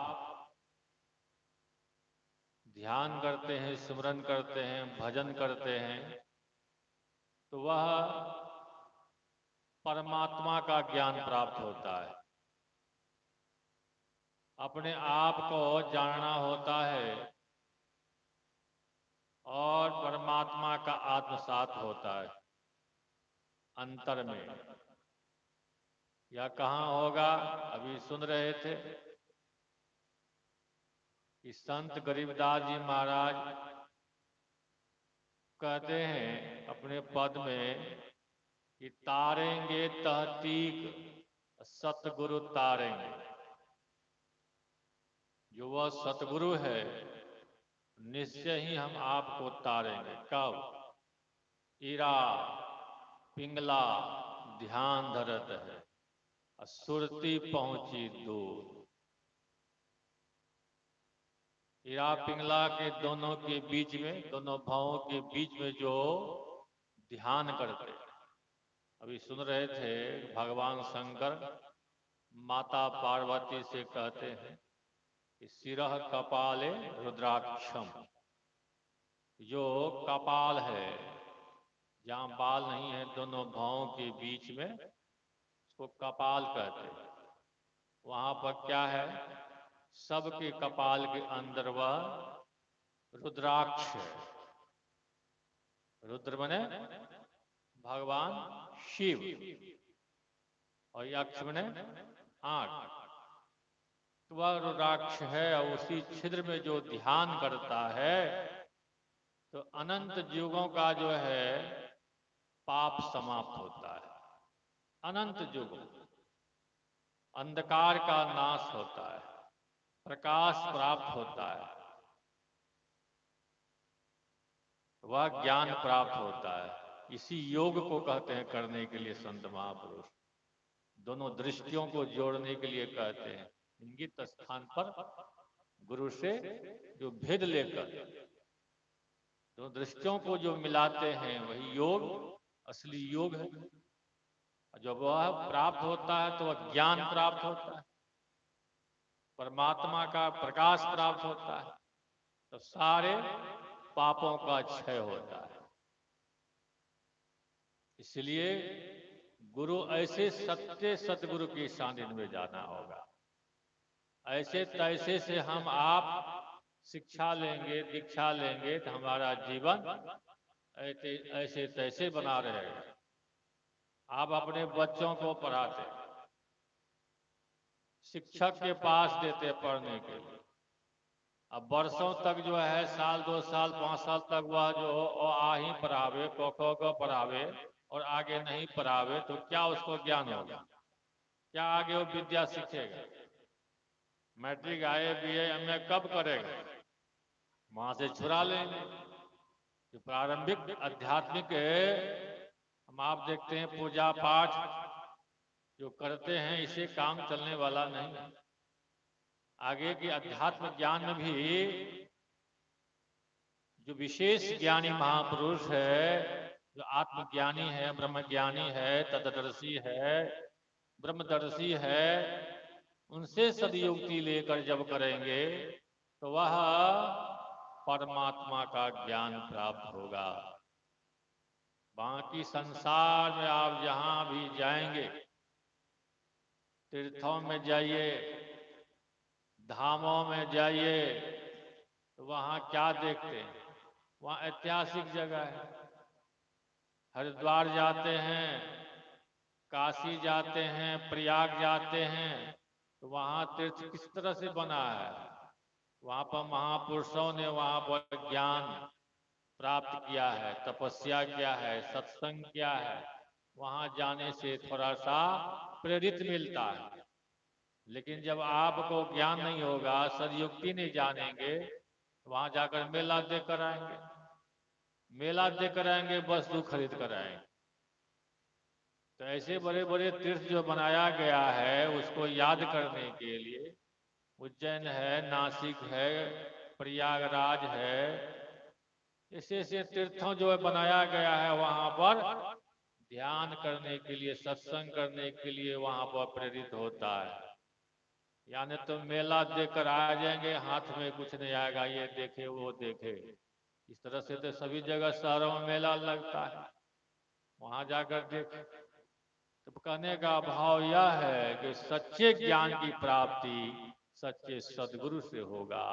ध्यान करते हैं, स्मरण करते हैं, भजन करते हैं, तो वह परमात्मा का ज्ञान प्राप्त होता है। अपने आप को जानना होता है और परमात्मा का आत्मसात होता है अंतर में। यह कहाँ होगा? अभी सुन रहे थे कि संत गरीबदास जी महाराज कहते हैं अपने पद में कि तारेंगे तहतीक सतगुरु तारेंगे। जो वह सतगुरु है निश्चय ही हम आपको तारेंगे। कब? इरा पिंगला ध्यान धरत है, सुरती पहुंची दूर। इरा पिंगला के दोनों के बीच में, दोनों भावों के बीच में जो ध्यान करते। अभी सुन रहे थे भगवान शंकर माता पार्वती से कहते हैं कि सिरह कपाले रुद्राक्षम। जो कपाल है, जहाँ बाल नहीं है दोनों भावों के बीच में, उसको कपाल कहते हैं। वहां पर क्या है? सबके कपाल के अंदर वह रुद्राक्ष है। रुद्र बने भगवान शिव और यक्ष बने आंख। तो वह रुद्राक्ष है और उसी छिद्र में जो ध्यान करता है तो अनंत युगों का जो है पाप समाप्त होता है। अनंत युगों अंधकार का नाश होता है, प्रकाश प्राप्त होता है, वह ज्ञान प्राप्त होता है। इसी योग को कहते हैं करने के लिए संत महापुरुष। दोनों दृष्टियों को जोड़ने के लिए कहते हैं। इंगित स्थान पर गुरु से जो भेद लेकर दोनों दृष्टियों को जो मिलाते हैं वही योग असली योग है। जब वह प्राप्त होता है तो वह ज्ञान प्राप्त होता है, परमात्मा का प्रकाश प्राप्त होता है, तो सारे पापों का क्षय होता है। इसलिए गुरु ऐसे सत्य सतगुरु के सानिध्य में जाना होगा। ऐसे तैसे से हम आप शिक्षा लेंगे, दीक्षा लेंगे तो हमारा जीवन ऐसे तैसे बना रहेगा। आप अपने बच्चों को पढ़ाते, शिक्षक के पास देते पढ़ने के लिए। अब वर्षों तक जो है, साल 2 साल 5 साल तक वह जो आ ही पढ़ावे, क ख को पढ़ावे और आगे नहीं पढ़ावे तो क्या उसको ज्ञान होगा? क्या आगे वो विद्या सीखेगा? मैट्रिक आए BA MA कब करेगा? वहां से छुड़ा लेंगे। जो प्रारंभिक आध्यात्मिक हम आप देखते हैं पूजा पाठ जो करते हैं, इसे काम चलने वाला नहीं है। आगे की अध्यात्म ज्ञान में भी जो विशेष ज्ञानी महापुरुष है, जो आत्मज्ञानी है, ब्रह्मज्ञानी है, तत्वदर्शी है, ब्रह्मदर्शी है, उनसे सदयुक्ति लेकर जब करेंगे तो वह परमात्मा का ज्ञान प्राप्त होगा। बाकी संसार में आप जहां भी जाएंगे, तीर्थों में जाइए, धामों में जाइए, तो वहां क्या देखते हैं? वहां ऐतिहासिक जगह है। हरिद्वार जाते हैं, काशी जाते हैं, प्रयाग जाते हैं, तो वहां तीर्थ किस तरह से बना है? वहां पर महापुरुषों ने वहां पर ज्ञान प्राप्त किया है, तपस्या किया है, सत्संग किया है। वहां जाने से थोड़ा सा प्रेरित मिलता है। लेकिन जब आपको ज्ञान नहीं होगा, सदयुक्ति नहीं जानेंगे, वहां जाकर मेला देख कर आएंगे, मेला देख कर आएंगे, वस्तु खरीद कर आएंगे। तो ऐसे बड़े बड़े तीर्थ जो बनाया गया है उसको याद करने के लिए उज्जैन है, नासिक है, प्रयागराज है, ऐसे तीर्थों जो बनाया गया है वहां पर ध्यान करने के लिए, सत्संग करने के लिए वहां पर प्रेरित होता है। यानी तो मेला देखकर आ जाएंगे, हाथ में कुछ नहीं आएगा, ये देखे वो देखे। इस तरह से तो सभी जगह शहरों में मेला लगता है, वहां जाकर देखे। तो कहने का भाव यह है कि सच्चे ज्ञान की प्राप्ति सच्चे सदगुरु से होगा।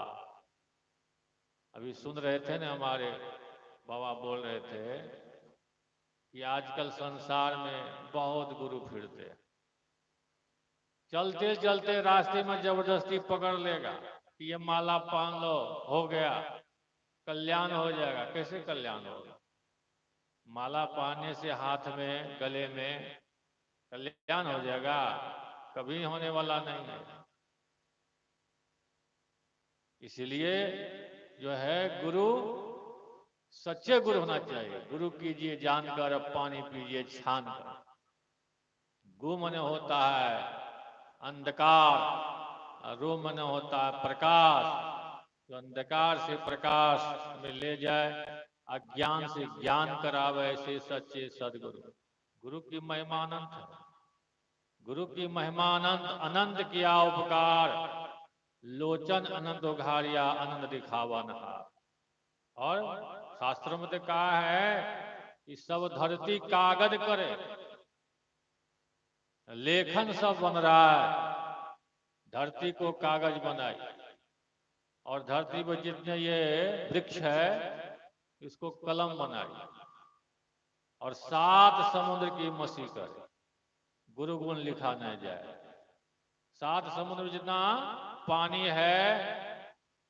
अभी सुन रहे थे ना, हमारे बाबा बोल रहे थे कि आजकल संसार में बहुत गुरु फिरते हैं। चलते चलते रास्ते में जबरदस्ती पकड़ लेगा कि ये माला पहन लो, हो गया, कल्याण हो जाएगा। कैसे कल्याण होगा? माला पहनने से हाथ में गले में कल्याण हो जाएगा? कभी होने वाला नहीं है। इसलिए जो है गुरु सच्चे गुरु होना चाहिए। गुरु कीजिए जानकर, अब पानी पीजिए छान कर। गु मने होता है अंधकार, रो मने होता है प्रकाश। जो अंधकार से प्रकाश में ले जाए, अज्ञान से ज्ञान करावे, ऐसे सच्चे सदगुरु। गुरु की महिमा अनंत है। गुरु की महिमा अनंत, अनंत किया उपकार, लोचन अनंत उघारिया, आनंद दिखावा नहा। और शास्त्रों में तो कहा है कि सब धरती कागज करे, लेखन सब बन रहा है। धरती को कागज बनाई, और धरती पर जितने ये वृक्ष है इसको कलम बनाई, और 7 समुद्र की मसी करे, गुरु गुण लिखा न जाए। 7 समुद्र में जितना पानी है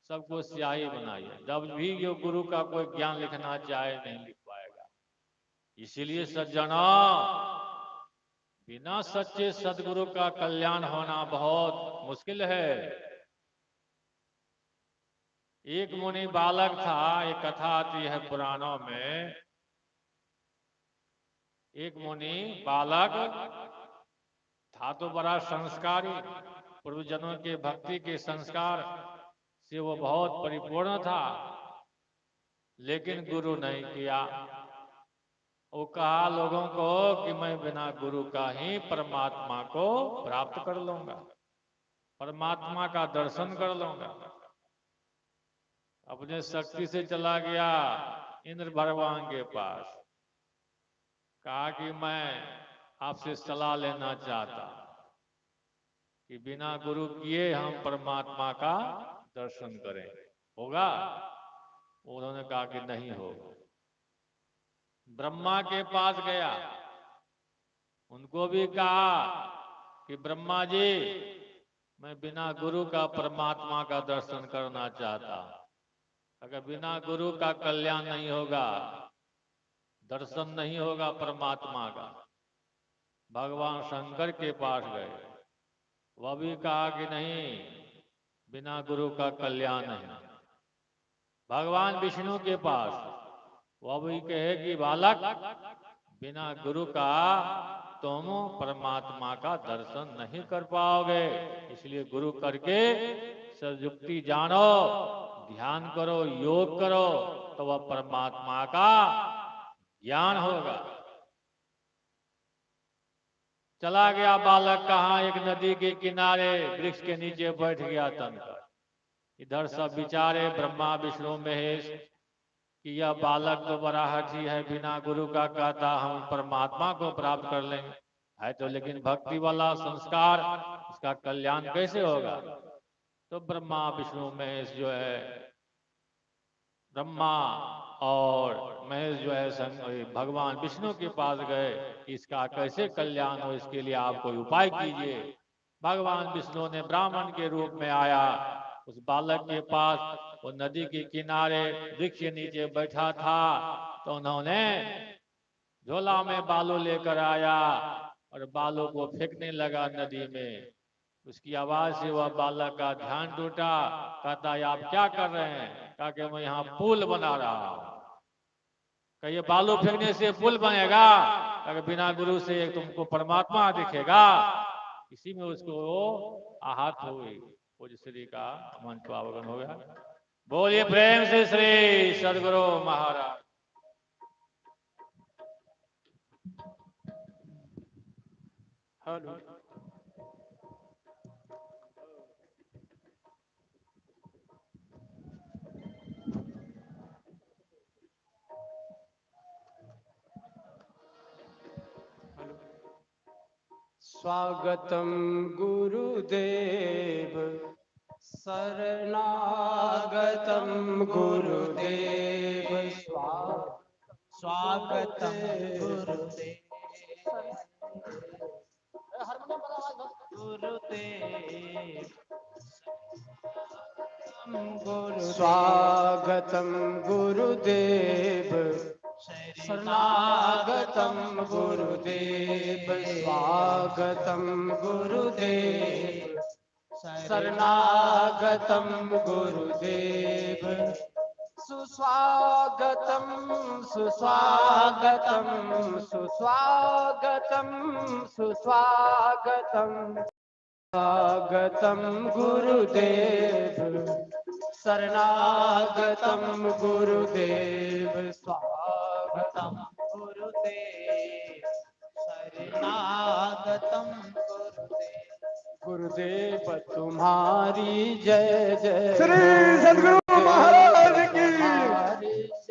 सबको स्याही बनाई है, जब भी जो गुरु का कोई ज्ञान लिखना चाहे नहीं लिख पाएगा। इसीलिए सज्जनों, बिना सच्चे सदगुरु का कल्याण होना बहुत मुश्किल है। एक मुनि बालक था, एक कथा आती है पुराणों में। एक मुनि बालक था तो बड़ा संस्कारी, पूर्वजनों के भक्ति के संस्कार से वो बहुत परिपूर्ण था, लेकिन गुरु नहीं किया। वो कहा लोगों को कि मैं बिना गुरु का ही परमात्मा को प्राप्त कर लूंगा, परमात्मा का दर्शन कर लूंगा। अपने शक्ति से चला गया इंद्र भगवान के पास, कहा कि मैं आपसे सलाह लेना चाहता कि बिना गुरु किए हम परमात्मा का दर्शन करें, होगा? उन्होंने कहा कि नहीं होगा। ब्रह्मा के पास गया, उनको भी कहा कि ब्रह्मा जी, मैं बिना गुरु का परमात्मा का दर्शन करना चाहता। अगर बिना गुरु का कल्याण नहीं होगा, दर्शन नहीं होगा परमात्मा का। भगवान शंकर के पास गए, वह भी कहा कि नहीं, बिना गुरु का कल्याण नहीं। भगवान विष्णु के पास, वह भी कहे कि बालक, बिना गुरु का तुम परमात्मा का दर्शन नहीं कर पाओगे। इसलिए गुरु करके सदयुक्ति जानो, ध्यान करो, योग करो, तो वह परमात्मा का ज्ञान होगा। चला गया बालक कहाँ? एक नदी के किनारे वृक्ष के नीचे बैठ गया तनकर। इधर सब विचारे ब्रह्मा विष्णु महेश कि यह बालक तो बड़ा हठी है, बिना गुरु का कहता हम परमात्मा को प्राप्त कर लेंगे, है तो लेकिन भक्ति वाला संस्कार, इसका कल्याण कैसे होगा? तो ब्रह्मा विष्णु महेश जो है, ब्रह्मा और महेश जो है भगवान विष्णु के पास गए, इसका कैसे कल्याण हो, इसके लिए आप कोई उपाय कीजिए। भगवान विष्णु ने ब्राह्मण के रूप में आया, उस बालक के पास, वो नदी के किनारे वृक्ष के नीचे बैठा था, तो उन्होंने झोला में बालू लेकर आया और बालू को फेंकने लगा नदी में। उसकी आवाज से वह बालक का ध्यान टूटा, कहता है आप क्या कर रहे हैं? कहा कि मैं यहाँ पुल बना रहा हूँ। कहिए बालू फेंकने से पुल बनेगा? अगर बिना गुरु से तुमको परमात्मा दिखेगा। इसी में उसको आहत हुई, पूज्य श्री का मन पावन हो गया। बोलिए प्रेम से श्री सदगुरु महाराज। हेलो। स्वागतम गुरुदेव, शरणागतम गुरुदेव, स्वागतम गुरुदेव, गुरुदेव, स्वागतम गुरुदेव, शरणागतम गुरुदेव स्वागतम गुरुदेव शरणागतम गुरुदेव सुस्वागतम सुस्वागतम सुस्वागतम सुस्वागतम स्वागतम गुरुदेव शरणागतम गुरुदेव स्वागतम गुरुदेव शरणागतम गुरुदेव तुम्हारी जय जय श्री सद्गुरु महाराज की,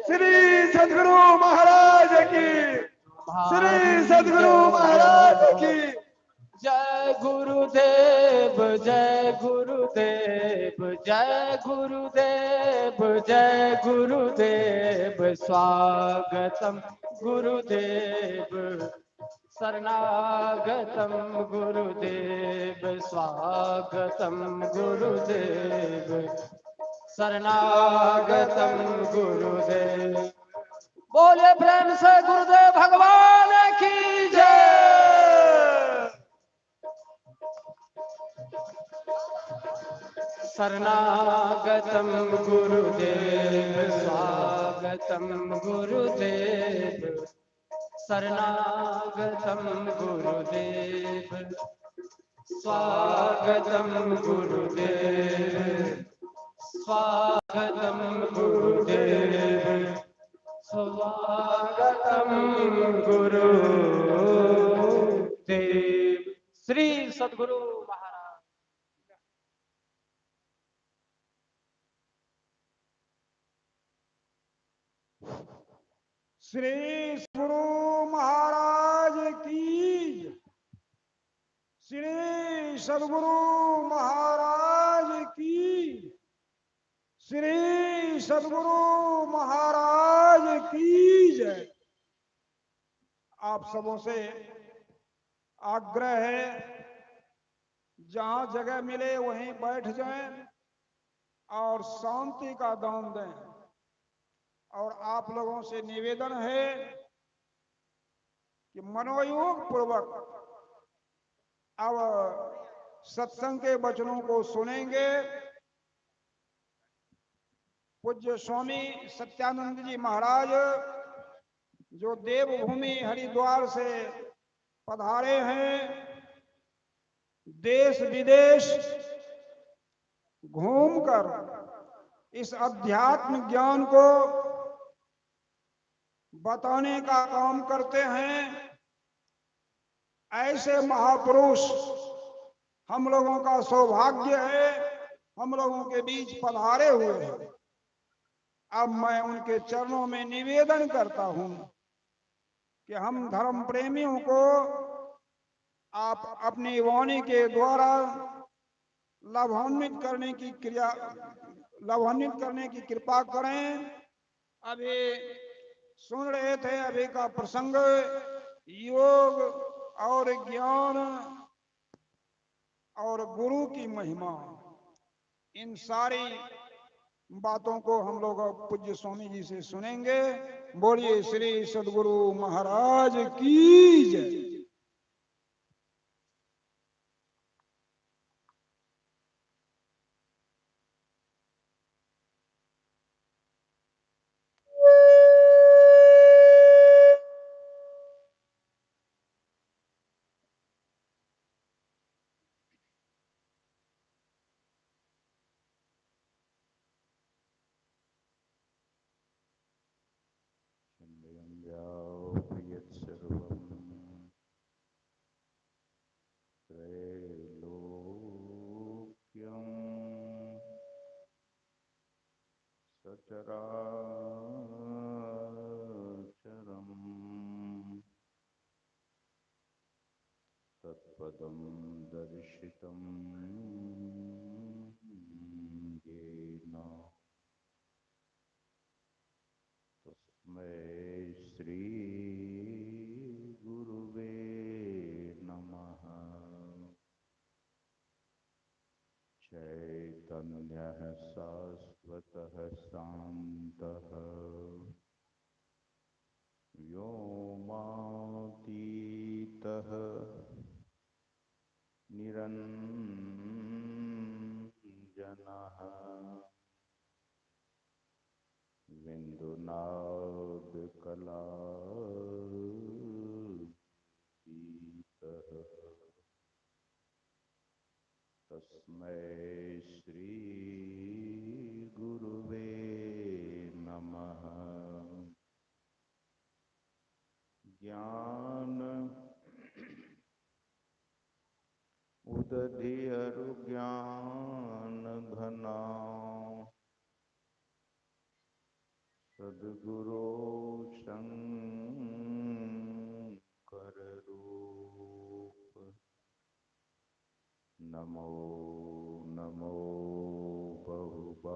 श्री सद्गुरु महाराज की, श्री सद्गुरु महाराज की। जय गुरुदेव जय गुरुदेव जय गुरुदेव जय गुरुदेव स्वागतम गुरुदेव शरणागतम गुरुदेव स्वागतम गुरुदेव शरणागतम गुरुदेव। बोले प्रेम से गुरुदेव भगवान की जय। शरणागतम गुरुदेव स्वागतम गुरुदेव शरणागतम गुरुदेव स्वागतम गुरुदेव स्वागतम गुरुदेव स्वागतम गुरुदेव। श्री सद्गुरु महाराज। श्री गुरु महाराज की, श्री सद्गुरु महाराज की, श्री सद्गुरु महाराज की जय। आप सबों से आग्रह है, जहां जगह मिले वहीं बैठ जाएं और शांति का दान दें। और आप लोगों से निवेदन है कि मनोयोग पूर्वक अब सत्संग के वचनों को सुनेंगे। पूज्य स्वामी सत्यानंद जी महाराज जो देवभूमि हरिद्वार से पधारे हैं, देश विदेश घूमकर इस अध्यात्म ज्ञान को बताने का काम करते हैं। ऐसे महापुरुष हम लोगों का सौभाग्य है, हम लोगों के बीच पधारे हुए हैं। अब मैं उनके चरणों में निवेदन करता हूं कि हम धर्म प्रेमियों को आप अपनी वाणी के द्वारा लाभान्वित करने की कृपा करें। अभी सुन रहे थे, अभी का प्रसंग योग और ज्ञान और गुरु की महिमा, इन सारी बातों को हम लोग पूज्य स्वामी जी से सुनेंगे। बोलिए श्री सद्गुरु महाराज की जय। सचराचरम् तत्पदं दर्शितं येन तस्मै श्री गुरुवे नमः। चैतन्यः शाश्वतः शान्तः व्योमातीतः निरञ्जनः बिन्दुनादकलातीतः तस्मै श्री गुरुवे नमः। ज्ञान उदधि अरुज्ञान घना सद्गुरो शंकर रूप। नमो नमो बहुबारही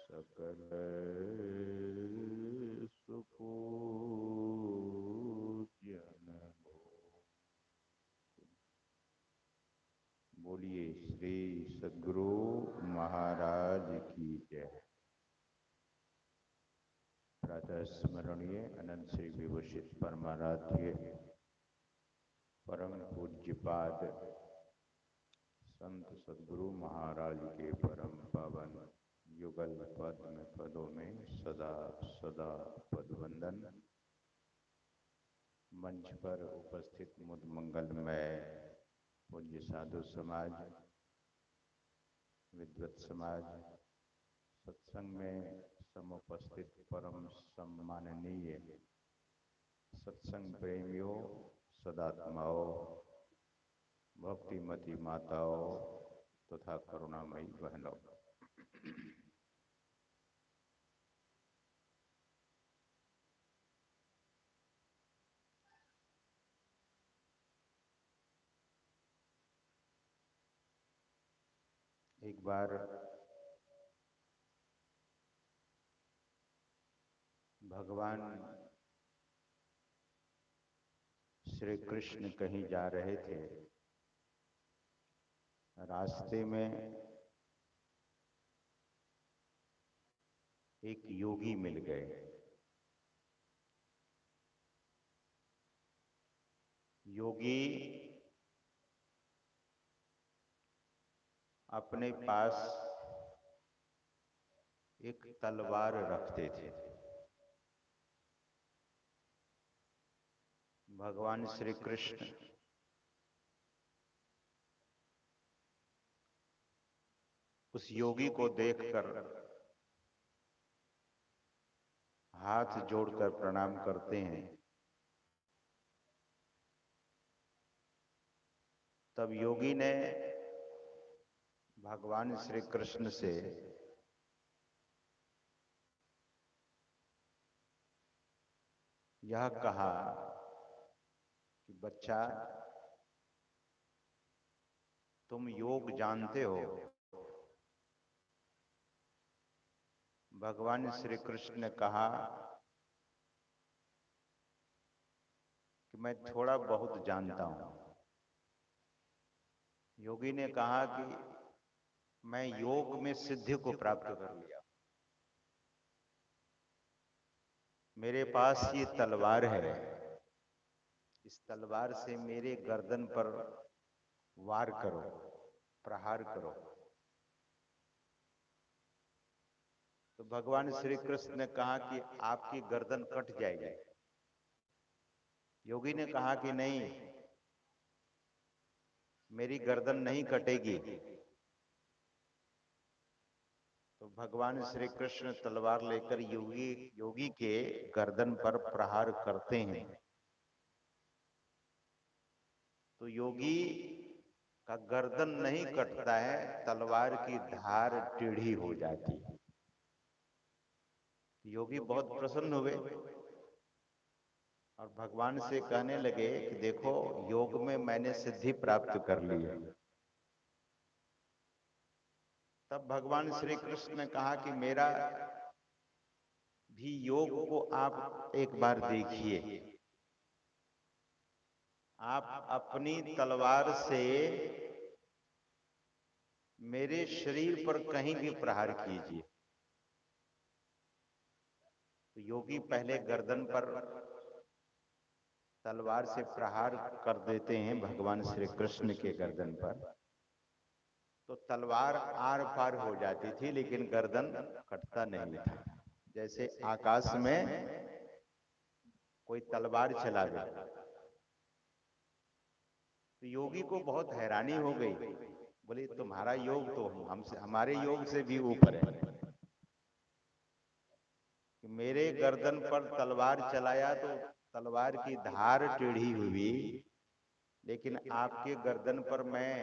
सकल सुपूज्यन बोलिए श्री सद्गुरु महाराज की जय। प्रातः स्मरणीय अनंत श्री विभूषित परमाराध्य परम पूज्यपाद संत सद्गुरु महाराज के परम पावन युगल पद्म पदों में सदा सदा पदवंदन। मंच पर उपस्थित मुद मंगलमय पूज्य साधु समाज, विद्वत समाज, सत्संग में समुपस्थित परम सम्माननीय सत्संग प्रेमियों, सदात्माओं, भक्तिमती माताओं तथा करुणामयी बहनों, एक बार भगवान श्री कृष्ण कहीं जा रहे थे। रास्ते में एक योगी मिल गए। योगी अपने पास एक तलवार रखते थे। भगवान श्री कृष्ण उस योगी को देखकर हाथ जोड़कर प्रणाम करते हैं। तब योगी ने भगवान श्री कृष्ण से यह कहा कि बच्चा, तुम योग जानते हो? भगवान श्री कृष्ण ने कहा कि मैं थोड़ा बहुत जानता हूं। योगी ने कहा कि मैं योग में सिद्धि को प्राप्त कर लिया। मेरे पास ये तलवार है, इस तलवार से मेरे गर्दन पर वार करो, प्रहार करो। तो भगवान श्री कृष्ण ने कहा कि आपकी गर्दन कट जाएगी। योगी ने कहा कि नहीं, मेरी गर्दन नहीं कटेगी। तो भगवान श्री कृष्ण तलवार लेकर योगी के गर्दन पर प्रहार करते हैं। तो योगी का गर्दन नहीं कटता है, तलवार की धार टेढ़ी हो जाती है। योगी बहुत प्रसन्न हुए और भगवान से कहने लगे कि देखो, योग में मैंने सिद्धि प्राप्त कर ली है। तब भगवान श्री कृष्ण ने कहा कि मेरा भी योग को आप एक बार देखिए। आप अपनी तलवार से मेरे शरीर पर कहीं भी प्रहार कीजिए। तो योगी पहले गर्दन पर तलवार से प्रहार कर देते हैं भगवान श्री कृष्ण के गर्दन पर, तो तलवार आर पार हो जाती थी लेकिन गर्दन कटता नहीं था। जैसे आकाश में कोई तलवार चला गया। तो योगी को बहुत हैरानी हो गई, बोले तुम्हारा योग तो हमसे, हमारे योग से भी ऊपर है। कि मेरे गर्दन पर तलवार चलाया तो तलवार की धार टेढ़ी हुई, लेकिन आपके गर्दन पर मैं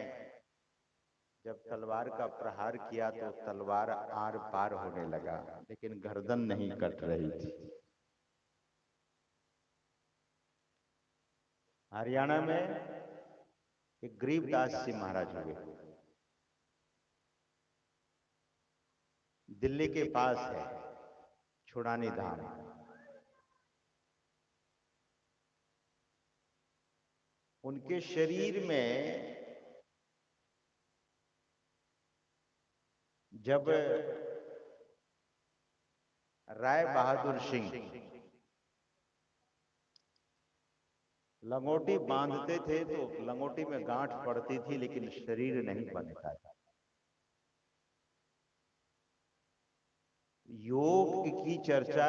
जब तलवार का प्रहार किया तो तलवार आर पार होने लगा, लेकिन गर्दन नहीं कट रही थी। हरियाणा में एक गरीबदास जी महाराज हुए, दिल्ली के पास है छुड़ानी धाम। उनके शरीर में जब राय बहादुर सिंह लंगोटी बांधते थे तो लंगोटी में गांठ पड़ती थी लेकिन शरीर नहीं बनता था। योग की चर्चा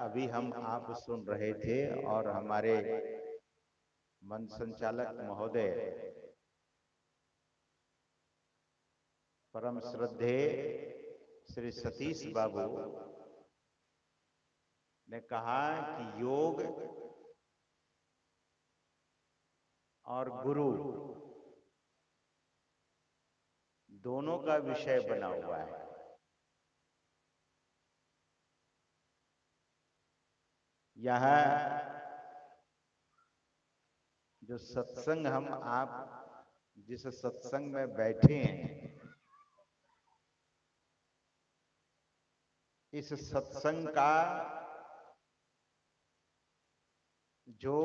अभी हम आप सुन रहे थे और हमारे मंच संचालक महोदय परम श्रद्धेय श्री सतीश बाबू ने कहा कि योग और गुरु दोनों का विषय बना हुआ है। यह जो सत्संग हम आप जिस सत्संग में बैठे हैं, इस सत्संग का जो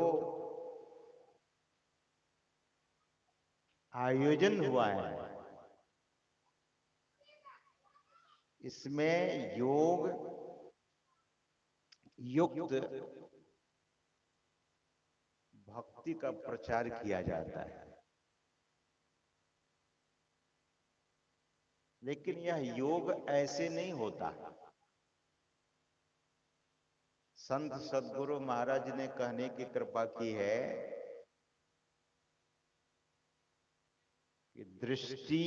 आयोजन हुआ है, इसमें योग युक्त भक्ति का प्रचार किया जाता है। लेकिन यह योग ऐसे नहीं होता। संत सद्गुरु महाराज ने कहने की कृपा की है कि दृष्टि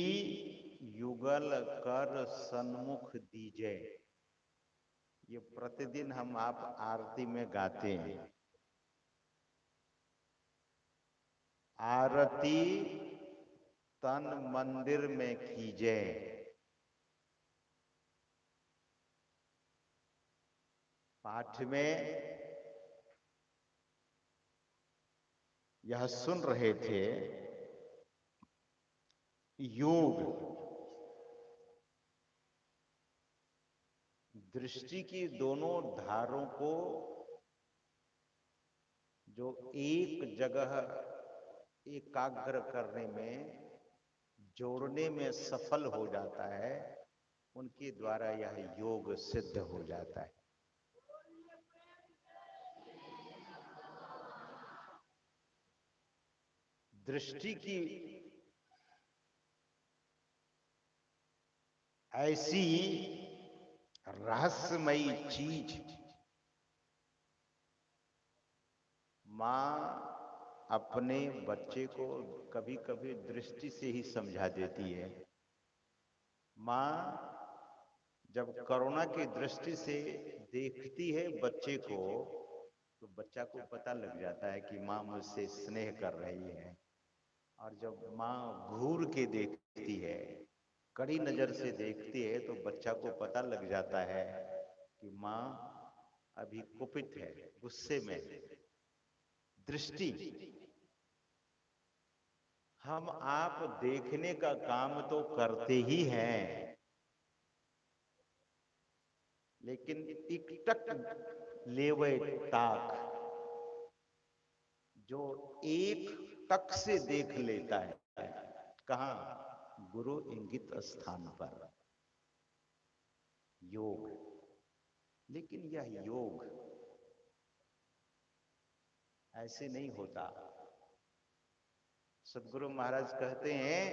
युगल कर सन्मुख दीजे। ये प्रतिदिन हम आप आरती में गाते हैं। आरती तन मंदिर में कीजे, पाठ में यह सुन रहे थे। योग दृष्टि की दोनों धारों को जो एक जगह एकाग्र करने में, जोड़ने में सफल हो जाता है, उनके द्वारा यह योग सिद्ध हो जाता है। दृष्टि की ऐसी रहस्यमयी चीज मां अपने बच्चे को कभी कभी दृष्टि से ही समझा देती है। मां जब करुणा की दृष्टि से देखती है बच्चे को, तो बच्चा को पता लग जाता है कि मां मुझसे स्नेह कर रही है। और जब मां घूर के देखती है, कड़ी नजर से देखती है, तो बच्चा को पता लग जाता है कि मां अभी कुपित है, गुस्से में है। दृष्टि हम आप देखने का काम तो करते ही हैं, लेकिन टिकटक लेवे ताक, जो एक टक से देख लेता है। कहां? गुरु इंगित स्थान पर योग। लेकिन यह योग ऐसे नहीं होता। सदगुरु महाराज कहते हैं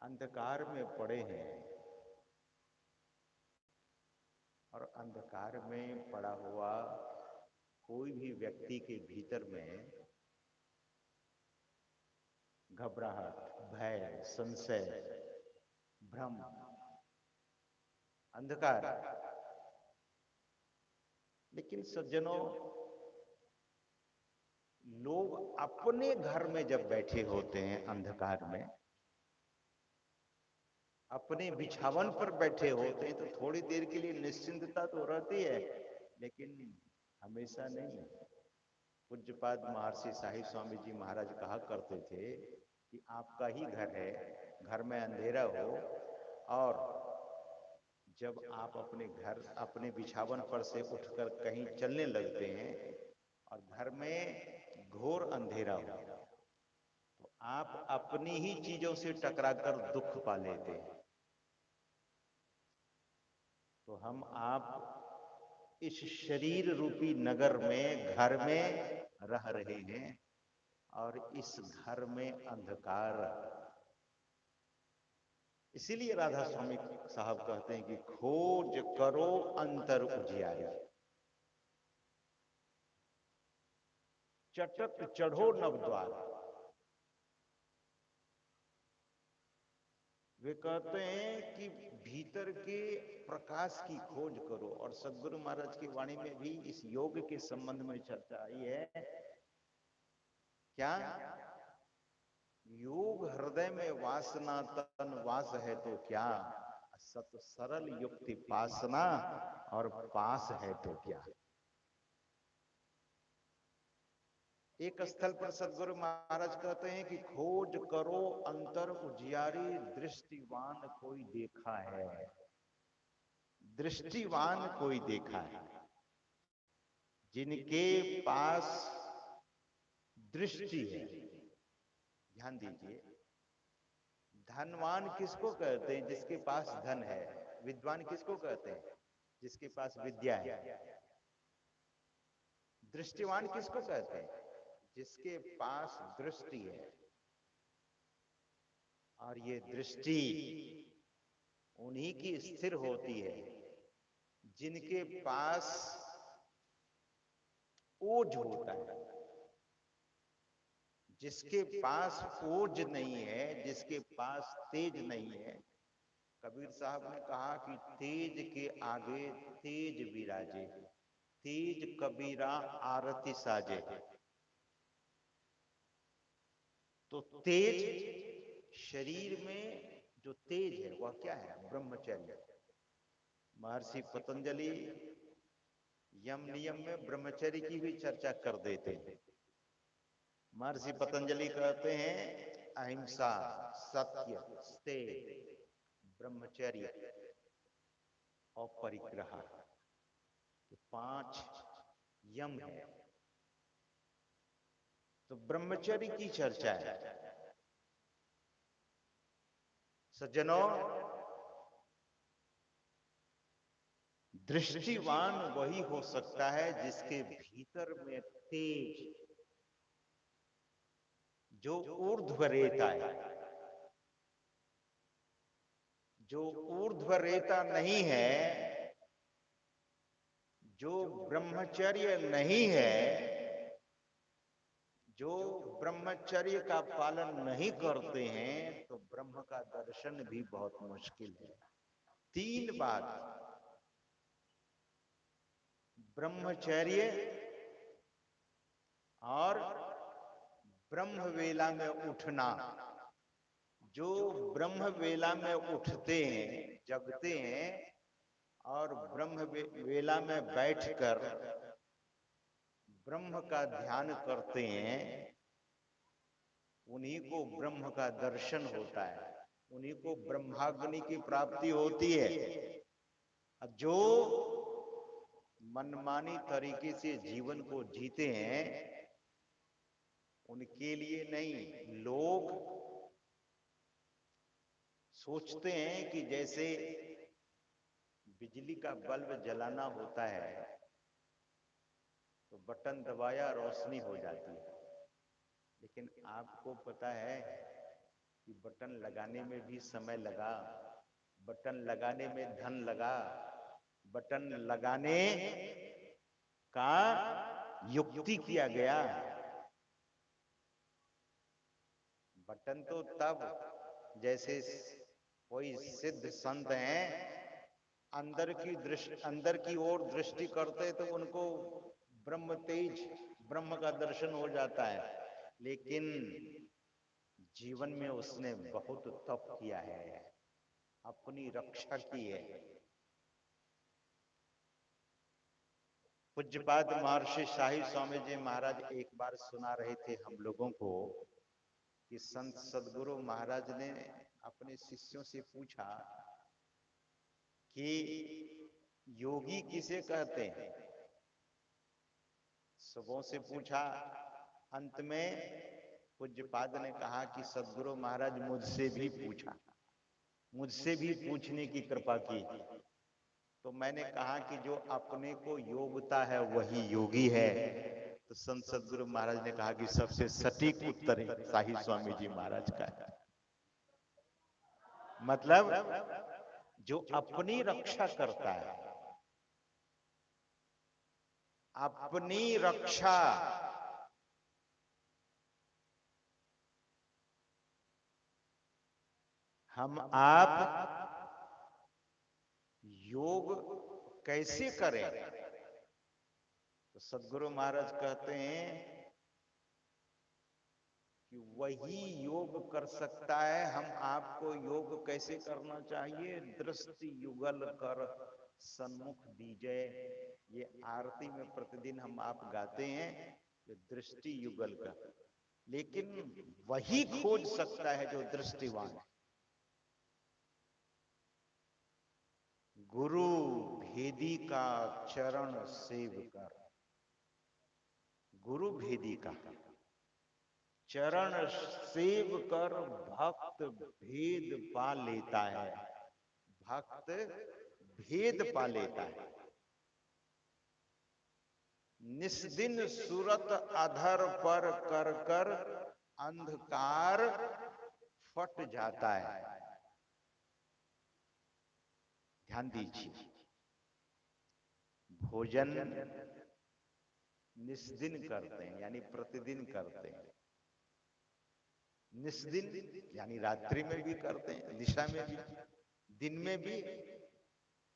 अंधकार में पड़े हैं और अंधकार में पड़ा हुआ कोई भी व्यक्ति के भीतर में घबराहट, भय, संशय, भ्रम, अंधकार। लेकिन सज्जनों, लोग अपने घर में जब बैठे होते हैं अंधकार में, अपने बिछावन पर बैठे होते हैं, तो थोड़ी देर के लिए निश्चिंतता तो रहती है, लेकिन हमेशा नहीं। पूज्यपाद महर्षि साहिब स्वामी जी महाराज कहा करते थे कि आपका ही घर है, घर में अंधेरा हो और जब आप अपने घर, अपने बिछावन पर से उठकर कहीं चलने लगते हैं और घर में घोर अंधेरा हो, तो आप अपनी ही चीजों से टकराकर दुख पा लेते हैं। तो हम आप इस शरीर रूपी नगर में, घर में रह रहे हैं और इस घर में अंधकार। इसीलिए राधा स्वामी साहब कहते हैं कि खोज करो अंतर उजियारी, चटक चढ़ो नवद्वार। वे कहते हैं कि भीतर के प्रकाश की खोज करो। और सदगुरु महाराज की वाणी में भी इस योग के संबंध में चर्चा आई है। क्या? योग हृदय में वासना तन वास है तो क्या, सत सरल युक्ति पासना और पास है तो क्या। एक स्थल पर सदगुरु महाराज कहते हैं कि खोज करो अंतर उजियारी, दृष्टिवान कोई देखा है, दृष्टिवान कोई देखा है। जिनके पास दृष्टि है, ध्यान दीजिए, धनवान किसको कहते हैं? जिसके पास धन है। विद्वान किसको कहते हैं? जिसके पास विद्या है। दृष्टिवान किसको कहते हैं? जिसके पास दृष्टि है। और ये दृष्टि उन्हीं की स्थिर होती है जिनके पास ओज होता है। जिसके पास ओज नहीं है, जिसके पास तेज नहीं है, कबीर साहब ने कहा कि तेज के आगे तेज विराजे, तेज कबीरा आरती साजे। तो तेज, शरीर में जो तेज है वह क्या है? ब्रह्मचर्य। महर्षि पतंजलि यम नियम में ब्रह्मचर्य की भी चर्चा कर देते हैं। महर्षि पतंजलि कहते हैं अहिंसा, सत्य, स्तेय, ब्रह्मचर्य और परिग्रह, ये 5 यम है। तो ब्रह्मचर्य की चर्चा है। सज्जनों, दृष्टिवान वही हो सकता है जिसके भीतर में तेज, जो ऊर्ध्वरेता है। जो ऊर्ध्वरेता नहीं है, जो ब्रह्मचर्य नहीं है, जो ब्रह्मचर्य का पालन नहीं करते हैं, तो ब्रह्म का दर्शन भी बहुत मुश्किल है। 3 बात: ब्रह्मचर्य और ब्रह्म वेला में उठना। जो ब्रह्म वेला में उठते हैं, जगते हैं और ब्रह्म वेला में बैठकर ब्रह्म का ध्यान करते हैं, उन्हीं को ब्रह्म का दर्शन होता है, उन्हीं को ब्रह्माग्नि की प्राप्ति होती है। अब जो मनमानी तरीके से जीवन को जीते हैं, उनके लिए नहीं। लोग सोचते हैं कि जैसे बिजली का बल्ब जलाना होता है तो बटन दबाया रोशनी हो जाती है, लेकिन आपको पता है कि बटन लगाने में भी समय लगा, बटन लगाने में धन लगा, बटन लगाने का युक्ति किया गया। बटन तो तब, जैसे कोई सिद्ध संत हैं अंदर की ओर दृष्टि करते तो उनको ब्रह्म तेज, ब्रह्म का दर्शन हो जाता है, लेकिन जीवन में उसने बहुत तप किया है, अपनी रक्षा की है। पूज्यपाद महर्षि शाही स्वामी जी महाराज एक बार सुना रहे थे हम लोगों को कि संत सदगुरु महाराज ने अपने शिष्यों से पूछा कि योगी किसे कहते हैं। सबों से पूछा, अंत में पूज्यपाद ने कहा कि सदगुरु महाराज मुझसे भी पूछा, मुझसे भी पूछने की कृपा की। तो मैंने कहा कि जो अपने को योगता है वही योगी है। तो संत सदगुरु महाराज ने कहा कि सबसे सटीक उत्तर शाही स्वामी जी महाराज का है। मतलब जो अपनी रक्षा करता है, अपनी रक्षा, हम आप योग कैसे करें? तो सदगुरु महाराज कहते हैं कि वही योग कर सकता है। हम आपको योग कैसे करना चाहिए? दृष्टि युगल कर सन्मुख दीजय, ये आरती में प्रतिदिन हम आप गाते हैं, जो दृष्टि युगल कर। लेकिन वही खोज सकता है जो दृष्टिवान है। गुरु भेदी का चरण सेव कर, गुरु भेदी का चरण सेव कर भक्त भेद पा लेता है, भक्त भेद पा लेता है। निस्दिन सुरत अधर पर कर कर अंधकार फट जाता है। ध्यान दीजिए, भोजन निस्दिन करते हैं यानी प्रतिदिन करते हैं। निस्दिन यानी रात्रि में भी करते हैं, निशा में भी, दिन में भी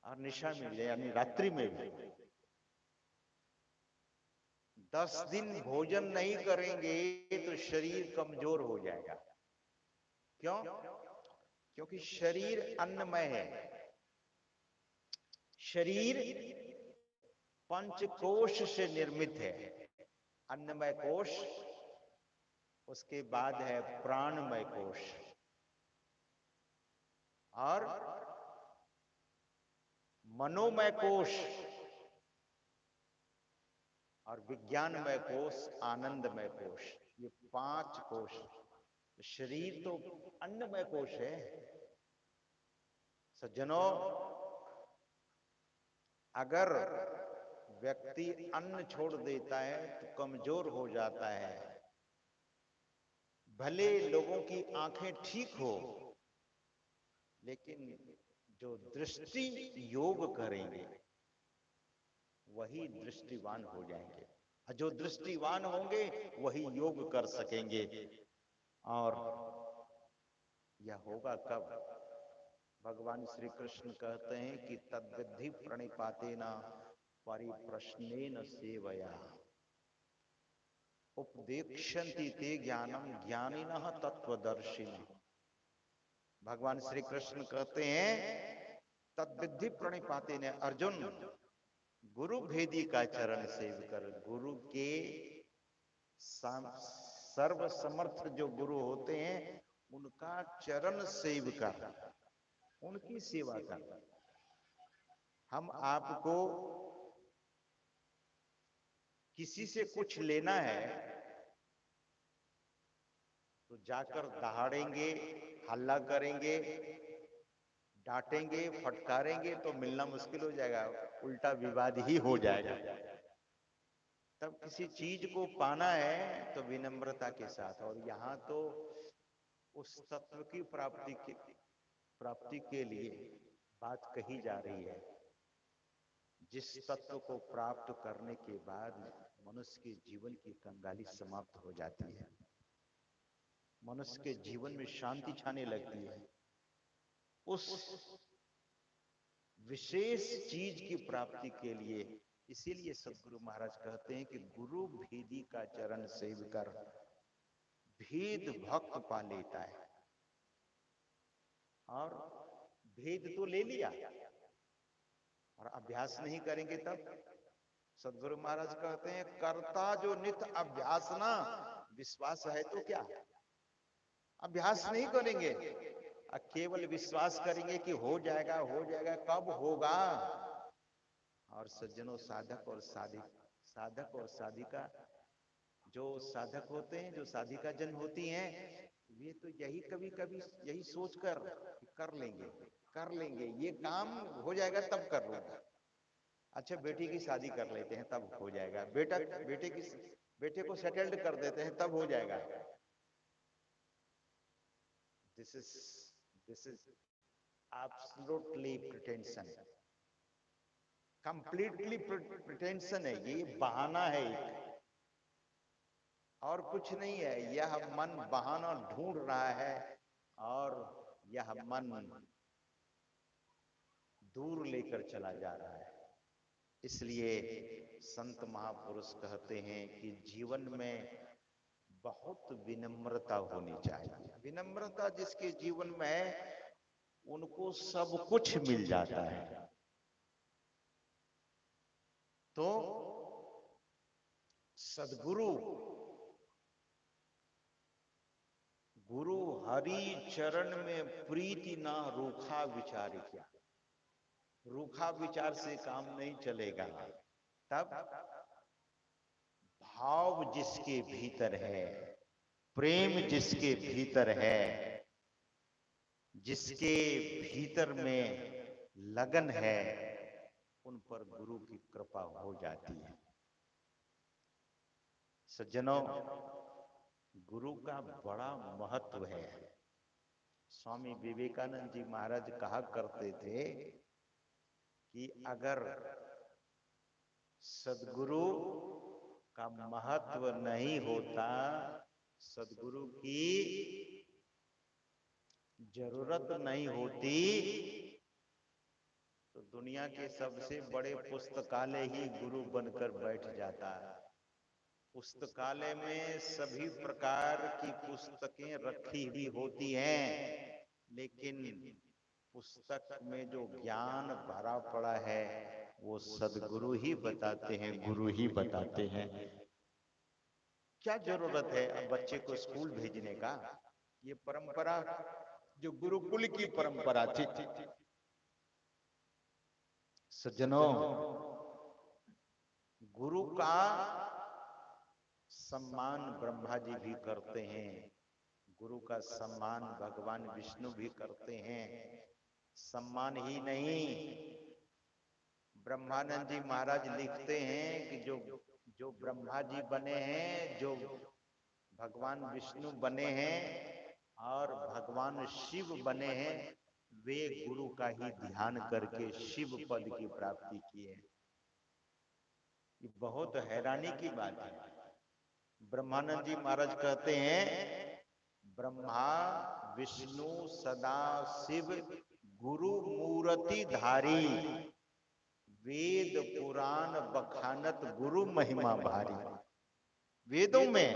और निशा में भी यानी रात्रि में भी। 10 दिन भोजन नहीं करेंगे तो शरीर कमजोर हो जाएगा। क्यों? क्योंकि शरीर अन्नमय है। शरीर पंचकोश से निर्मित है। अन्नमय कोश, उसके बाद है प्राणमय कोश और मनोमय कोश और विज्ञानमय कोश, आनंदमय कोश। ये 5 कोश। शरीर तो अन्नमय कोश है। सज्जनों, अगर व्यक्ति अन्न छोड़ देता है तो कमजोर हो जाता है। भले लोगों की आंखें ठीक हो, लेकिन जो दृष्टि योग करेंगे वही दृष्टिवान हो जाएंगे। जो दृष्टिवान होंगे वही योग कर सकेंगे। और यह होगा कब? भगवान श्री कृष्ण कहते हैं कि तद्विद्धि प्रणिपातेन परिप्रश्नेन सेवया उपदेक्षन्ति ते ज्ञानम ज्ञानिनः तत्वदर्शिनः। भगवान श्री कृष्ण कहते हैं तद्विद्धि प्रणिपातेन, अर्जुन गुरु भेदी का चरण सेव कर। गुरु के सर्व समर्थ जो गुरु होते हैं उनका चरण सेव कर, उनकी सेवा कर। हम आपको किसी से कुछ लेना है तो जाकर दहाड़ेंगे, हल्ला करेंगे, डांटेंगे, फटकारेंगे तो मिलना मुश्किल हो जाएगा, उल्टा विवाद ही हो जाएगा। तब किसी चीज को पाना है तो विनम्रता के साथ। और यहाँ तो उस तत्व की प्राप्ति के लिए बात कही जा रही है, जिस तत्व को प्राप्त करने के बाद मनुष्य के जीवन की कंगाली समाप्त हो जाती है, मनुष्य के जीवन में शांति छाने लगती है। उस विशेष चीज की प्राप्ति के लिए इसीलिए सदगुरु महाराज कहते हैं कि गुरु भेदी का चरण सेव कर भेद भक्त पा लेता है। और भेद तो ले लिया और अभ्यास नहीं करेंगे तब। सदगुरु महाराज कहते हैं कर्ता जो नित अभ्यास ना, विश्वास है तो क्या, अभ्यास नहीं करेंगे, केवल विश्वास करेंगे कि हो जाएगा हो जाएगा, कब होगा। और सज्जनों, साधक और साधिका, जो साधक होते हैं, जो साधिका जन होती हैं, वे तो यही कभी कभी यही सोचकर कर लेंगे, ये काम हो जाएगा तब कर लूंगा। अच्छा, बेटी की शादी कर लेते हैं तब हो जाएगा, बेटे को सेटल्ड कर देते हैं तब हो जाएगा। This is absolutely pretension, completely pretension है। ये बहाना है एक, और कुछ नहीं है। यह मन बहाना ढूंढ रहा है और यह मन दूर लेकर चला जा रहा है। इसलिए संत महापुरुष कहते हैं कि जीवन में बहुत विनम्रता होनी चाहिए। विनम्रता जिसके जीवन में है, उनको सब कुछ मिल जाता है। तो सदगुरु गुरु हरि चरण में प्रीति ना रूखा विचार किया। रूखा विचार से काम नहीं चलेगा। तब भाव जिसके भीतर है, प्रेम जिसके भीतर है, जिसके भीतर में लगन है, उन पर गुरु की कृपा हो जाती है। सज्जनों, गुरु का बड़ा महत्व है। स्वामी विवेकानंद जी महाराज कहा करते थे कि अगर सदगुरु का महत्व नहीं होता, सदगुरु की जरूरत नहीं होती, तो दुनिया के सबसे बड़े पुस्तकालय ही गुरु बनकर बैठ जाता है। पुस्तकालय में सभी प्रकार की पुस्तकें रखी हुई होती हैं, लेकिन पुस्तक में जो ज्ञान भरा पड़ा है वो सदगुरु ही बताते हैं, गुरु ही बताते हैं। क्या जरूरत है अब बच्चे को स्कूल भेजने का? ये परंपरा जो गुरुकुल की परंपरा थी। सज्जनों, गुरु का सम्मान ब्रह्मा जी भी करते हैं, गुरु का सम्मान भगवान विष्णु भी करते हैं। सम्मान ही नहीं, ब्रह्मानंद जी महाराज लिखते हैं कि जो ब्रह्मा जी बने हैं, जो भगवान विष्णु बने हैं और भगवान शिव बने हैं, वे गुरु का ही ध्यान करके शिव पद की प्राप्ति किए। ये बहुत हैरानी की बात है। ब्रह्मानंद जी महाराज कहते हैं, ब्रह्मा विष्णु सदा शिव गुरु मूर्ति धारी, वेद पुराण बखानत गुरु महिमा भारी। वेदों में,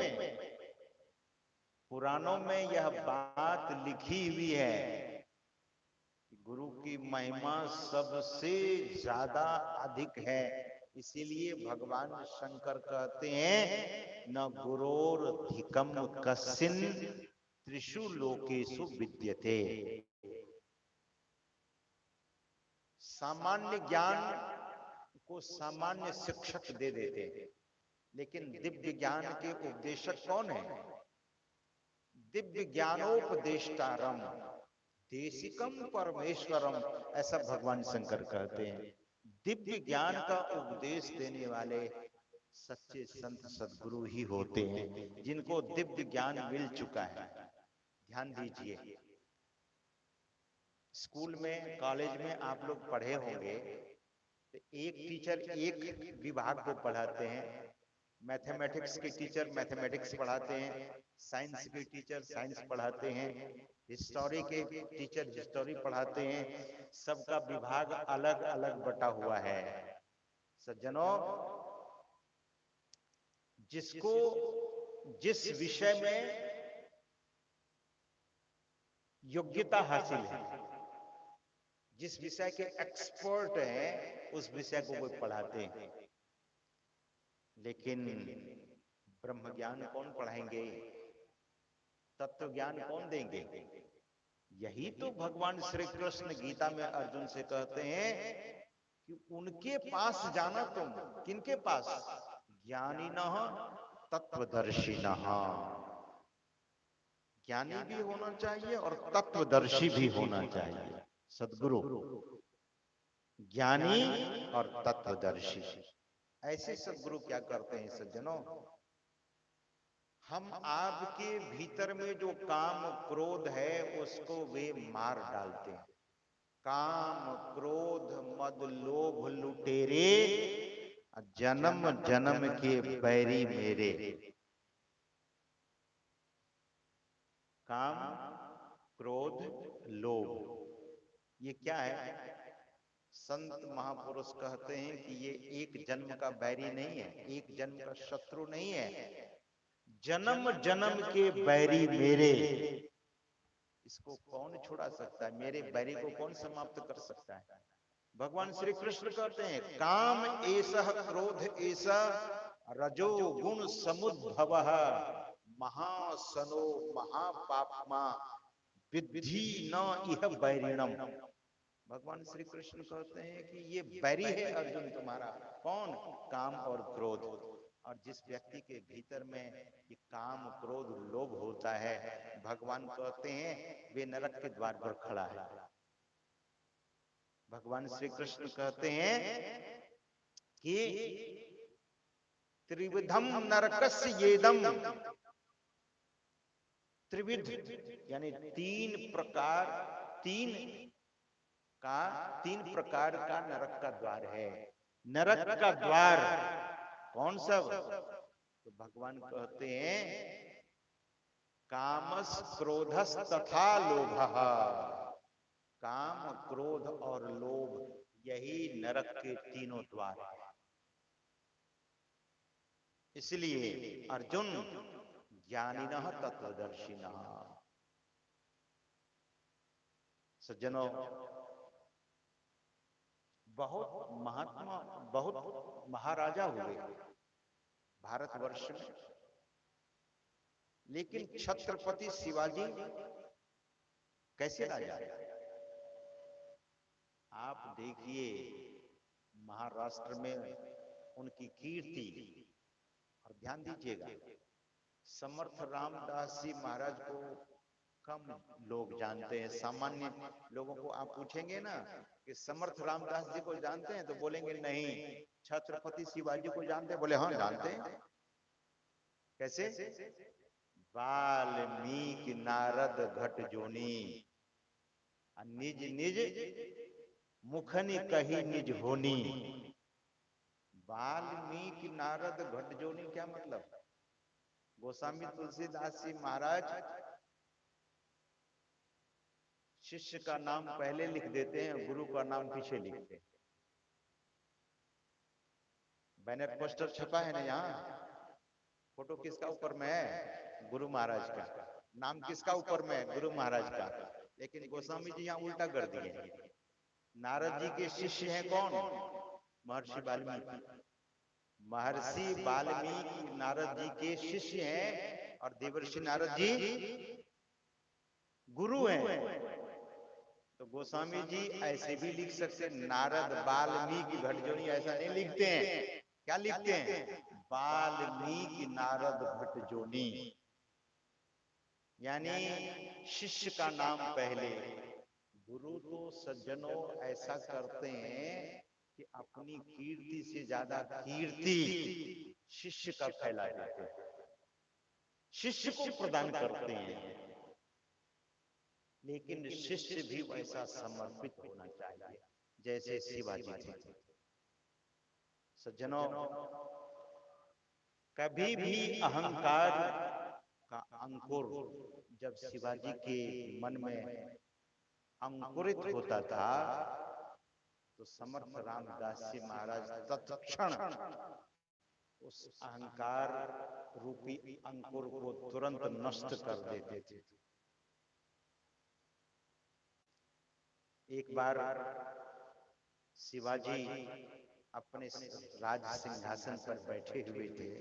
पुराणों में यह बात लिखी हुई है कि गुरु की महिमा सबसे ज्यादा अधिक है। इसीलिए भगवान शंकर कहते हैं, न गुरोर्धिकम कस्सिन त्रिषु लोकेषु विद्यते। सामान्य ज्ञान को सामान्य शिक्षक दे देते हैं, लेकिन दिव्य ज्ञान के उपदेशक कौन है? दिव्य ज्ञानोपदेष्टारम देशिकम परमेश्वरम, ऐसा भगवान शंकर कहते हैं। दिव्य ज्ञान का उपदेश देने वाले सच्चे संत सद्गुरु ही होते हैं, जिनको दिव्य ज्ञान मिल चुका है। ध्यान दीजिए, स्कूल में कॉलेज में आप लोग पढ़े होंगे तो एक टीचर एक विभाग को पढ़ाते हैं। मैथमेटिक्स के टीचर मैथमेटिक्स पढ़ाते हैं, साइंस के टीचर साइंस पढ़ाते हैं, हिस्टोरी के टीचर हिस्टोरी पढ़ाते हैं। सबका विभाग अलग अलग बटा हुआ है। सज्जनों, जिसको जिस विषय में योग्यता हासिल है, जिस विषय के एक्सपर्ट हैं, उस विषय को वो पढ़ाते हैं। लेकिन ब्रह्म ज्ञान कौन पढ़ाएंगे? तत्व ज्ञान कौन देंगे? यही तो भगवान श्री कृष्ण गीता में अर्जुन से कहते हैं कि उनके पास जाना तुम। किनके पास? ज्ञानिनः तत्वदर्शिनः। ज्ञानी भी होना चाहिए और तत्वदर्शी भी होना चाहिए। सद्गुरु, ज्ञानी और तत्वदर्शी, ऐसे सद्गुरु क्या करते हैं सज्जनों? हम आपके भीतर में जो काम क्रोध है उसको वे मार डालते हैं। काम क्रोध मद लोभ लुटेरे जन्म जन्म के बैरी मेरे। काम क्रोध लोभ, ये क्या है? संत महापुरुष कहते हैं कि ये एक जन्म का बैरी नहीं है, एक जन्म का शत्रु नहीं है, जन्म जन्म के बैरी मेरे। इसको कौन छुड़ा सकता है? मेरे बैरी को कौन समाप्त कर सकता है? भगवान श्री कृष्ण कहते हैं काम एषः क्रोध एषः रजो गुण समुद्भवः महासनो महापाप्मा विद्धि न इह बैरिणम। भगवान श्री कृष्ण कहते हैं कि ये बैरी है अर्जुन तुम्हारा। कौन? काम और क्रोध। और जिस व्यक्ति के भीतर में ये काम क्रोध लोभ होता है, भगवान कहते हैं वे नरक के द्वार पर खड़ा है। भगवान श्री कृष्ण कहते हैं कि त्रिविधम नरकस्य येदम। त्रिविध यानी तीन प्रकार का नरक का द्वार है। नरक का द्वार कौन सा? तो भगवान कहते हैं कामस क्रोधस तथा लोभः। काम क्रोध और लोभ, यही नरक के तीनों द्वार है। इसलिए अर्जुन ज्ञानिनः तत्वदर्शिनः। सज्जनों, बहुत महात्मा, बहुत महाराजा हुए भारतवर्ष में, लेकिन छत्रपति शिवाजी कैसे राजा? आप देखिए महाराष्ट्र में उनकी कीर्ति, और ध्यान दीजिएगा समर्थ रामदास जी महाराज को कम लोग जानते हैं। सामान्य लोगों को आप पूछेंगे ना कि समर्थ रामदास जी को जानते हैं, तो बोलेंगे नहीं। छत्रपति शिवाजी को जानते हैं? बोले हाँ जानते हैं। कैसे? वाल्मीकि नारद घट जोनी, निज निज मुखनि कही निज होनी। वाल्मीकि नारद घट जोनी क्या मतलब? गोस्वामी तुलसीदास जी महाराज शिष्य का नाम पहले लिख देते हैं, गुरु का नाम पीछे लिखते हैं। बैनर पोस्टर छपा है ना यहाँ, फोटो किसका ऊपर में है? गुरु महाराज का। नाम किसका ऊपर में है? गुरु महाराज का। लेकिन गोस्वामी जी यहाँ उल्टा कर दिए। नारद जी के शिष्य हैं कौन? महर्षि वाल्मीकि। महर्षि वाल्मीकि नारद जी के शिष्य हैं, और देवर्षि नारद जी गुरु हैं। तो गोस्वामी जी ऐसे भी लिख सकते, नारद वाल्मीकि घट जोनी, ऐसा नहीं लिखते हैं। क्या लिखते हैं? वाल्मीकि नारद घट जोनी। यानी शिष्य का नाम पहले। गुरु तो सज्जनों ऐसा करते हैं कि अपनी कीर्ति से ज्यादा कीर्ति शिष्य का फैला देते हैं, शिष्य को प्रदान करते हैं। लेकिन शिष्य भी वैसा समर्पित होना चाहिए जैसे शिवाजी थे। सज्जनों, कभी भी अहंकार का अंकुर जब शिवाजी के मन में अंकुरित होता था तो समर्थ रामदास जी महाराज तत्क्षण उस अहंकार रूपी अंकुर को तुरंत नष्ट कर देते थे। एक बार शिवाजी अपने राज सिंहासन पर बैठे हुए थे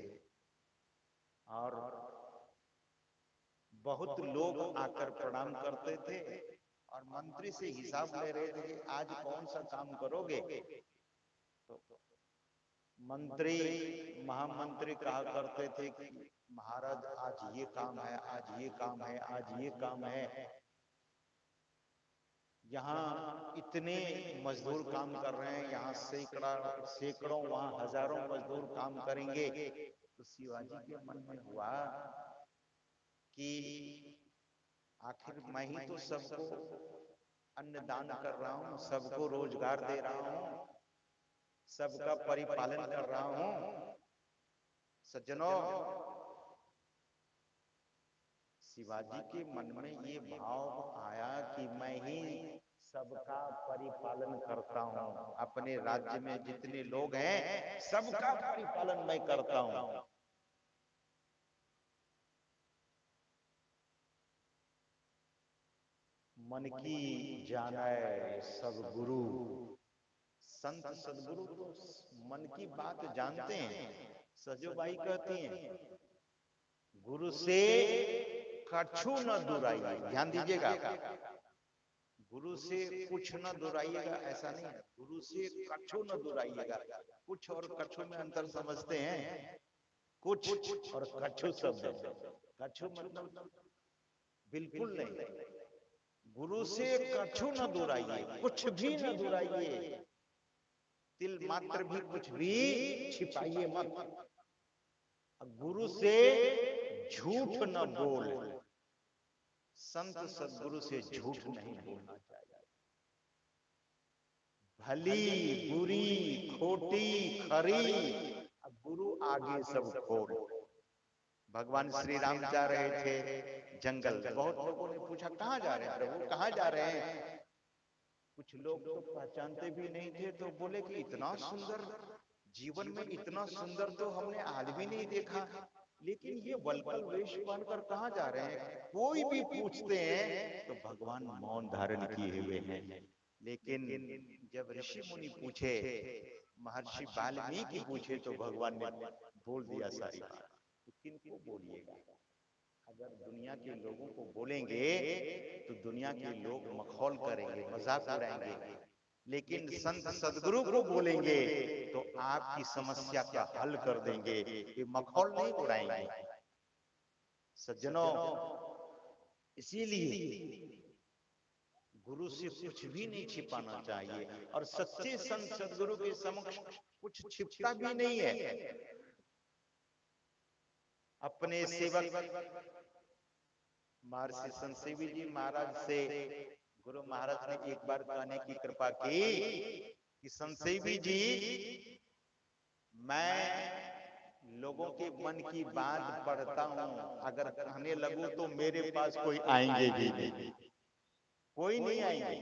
और बहुत लोग आकर प्रणाम करते थे और मंत्री से हिसाब ले रहे थे कि आज कौन सा काम करोगे। तो मंत्री महामंत्री कहा करते थे कि महाराज आज ये काम है, आज ये काम है, आज ये काम है। यहाँ इतने मजदूर काम कर रहे हैं, यहाँ सैकड़ों वहाँ हजारों मजदूर काम करेंगे। तो शिवाजी के मन में हुआ कि आखिर मैं ही तो सबको अन्नदान कर रहा हूँ, सबको रोजगार दे रहा हूँ, सबका परिपालन कर रहा हूँ। सज्जनों, शिवाजी के मन में ये भाव आया कि मैं ही सबका परिपालन करता हूँ, अपने राज्य में जितने लोग हैं सबका परिपालन मैं करता हूँ। मन की जाने सब गुरु, संत सदगुरु तो मन की बात जानते हैं। सजोबाई कहती हैं, गुरु से कछु न दुराइए। ध्यान दीजिएगा, गुरु से कुछ न दुराइएगा ऐसा नहीं है, गुरु से कछु न दुराइएगा। कुछ और कछु में अंतर समझते हैं। कुछ और कछु शब्द, कछु मतलब बिल्कुल नहीं। गुरु से कछु न दुराइए, कुछ भी न दुराइए, तिल मात्र भी कुछ भी छिपाइए मत। गुरु से झूठ न बोल, संत सदगुरु से झूठ नहीं बोलना चाहिए। भली बुरी खोटी खरी, अब गुरु आगे सब खोल। भगवान श्री राम जा रहे थे जंगल, बहुत लोगों ने पूछा कहाँ जा रहे हैं प्रभु, कहाँ जा रहे हैं। कुछ लोग तो पहचानते भी नहीं थे, तो बोले कि इतना सुंदर, जीवन में इतना सुंदर तो हमने आज भी नहीं देखा, लेकिन ये वल्कल वेश पहनकर कहाँ जा रहे हैं। कोई भी पूछते हैं तो भगवान मौन धारण किए हुए हैं। लेकिन जब ऋषि मुनि पूछे, महर्षि वाल्मीकि पूछे, तो भगवान ने बोल दिया सारी बात। तो किनको बोलिएगा? अगर दुनिया के लोगों को बोलेंगे तो दुनिया के लोग मखौल करेंगे, मजाक उड़ाएंगे। लेकिन संत सदगुरु को बोलेंगे तो आपकी समस्या का हल कर देंगे, ये मखौल नहीं उड़ाएंगे। सज्जनों, इसीलिए गुरु से कुछ भी नहीं छिपाना चाहिए, और सच्चे संत सदगुरु के समक्ष कुछ छिपता भी नहीं है। अपने सेवक महर्षि संत सेवी जी महाराज से गुरु महाराज ने एक बार कहने की कृपा की कि संत सेवी जी, मैं लोगों के मन की बात पढ़ता हूं, अगर कहने लगूं तो मेरे पास कोई आएंगे भी नहीं, कोई नहीं आएंगे।